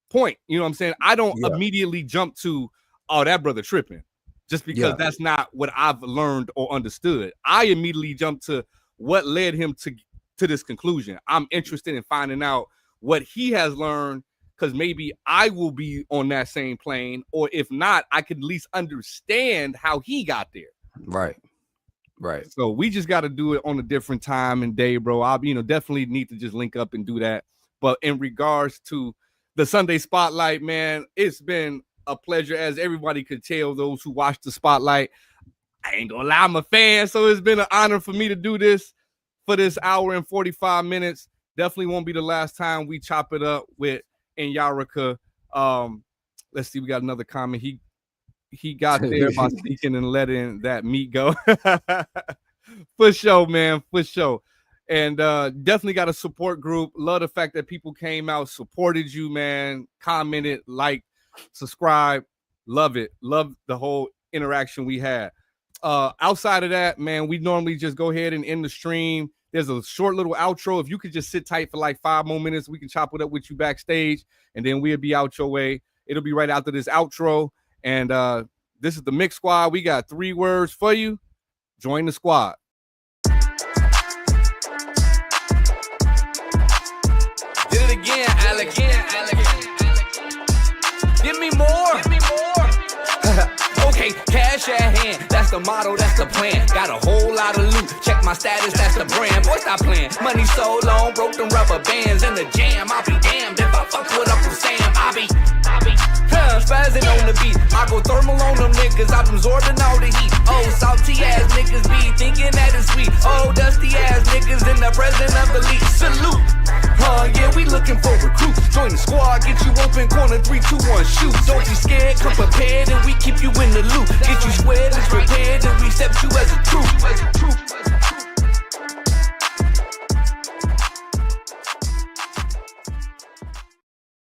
point. You know what I'm saying? I don't immediately jump to, oh, that brother tripping. just because that's not what I've learned or understood. I immediately jumped to what led him to this conclusion. I'm interested in finding out what he has learned, because maybe I will be on that same plane, or if not, I could at least understand how he got there. Right. So we just got to do it on a different time and day, bro. I'll definitely need to just link up and do that. But in regards to the Sunday Spotlight, man, it's been a pleasure. As everybody could tell, those who watch the Spotlight, I ain't gonna lie, I'm a fan. So it's been an honor for me to do this for this hour and 45 minutes. Definitely won't be the last time we chop it up with Inyarachaa. Let's see, we got another comment. He got there by speaking and letting that meat go. For sure, man, for sure. And definitely got a support group. Love the fact that people came out, supported you, man, commented, liked, subscribed. Love it. Love the whole interaction we had. Outside of that, man, we normally just go ahead and end the stream. There's a short little outro. If you could just sit tight for like 5 more minutes, we can chop it up with you backstage, and then we'll be out your way. It'll be right after this outro. And this is the Mix Squad. We got 3 words for you. Join the squad. Did it again, Alec. Give me more. Okay, cash at hand. That's the motto, that's the plan. Got a whole lot of loot. Check my status, that's the brand. Boy, stop playing. Money so long, broke them rubber bands in the jam. I'll be damned if I fuck with Uncle Sam. I be spazzing on the beat. I go thermal on them niggas. I'm absorbing all the heat. Oh, salty ass niggas be thinking that it's sweet. Oh, dusty ass niggas in the presence of the league. Salute. Yeah, we looking for recruits. Join the squad, get you open, corner 3, 2, 1, shoot. Don't be scared, come prepared, and we keep you in the loop. Get you squared and prepared, and we accept you as a troop.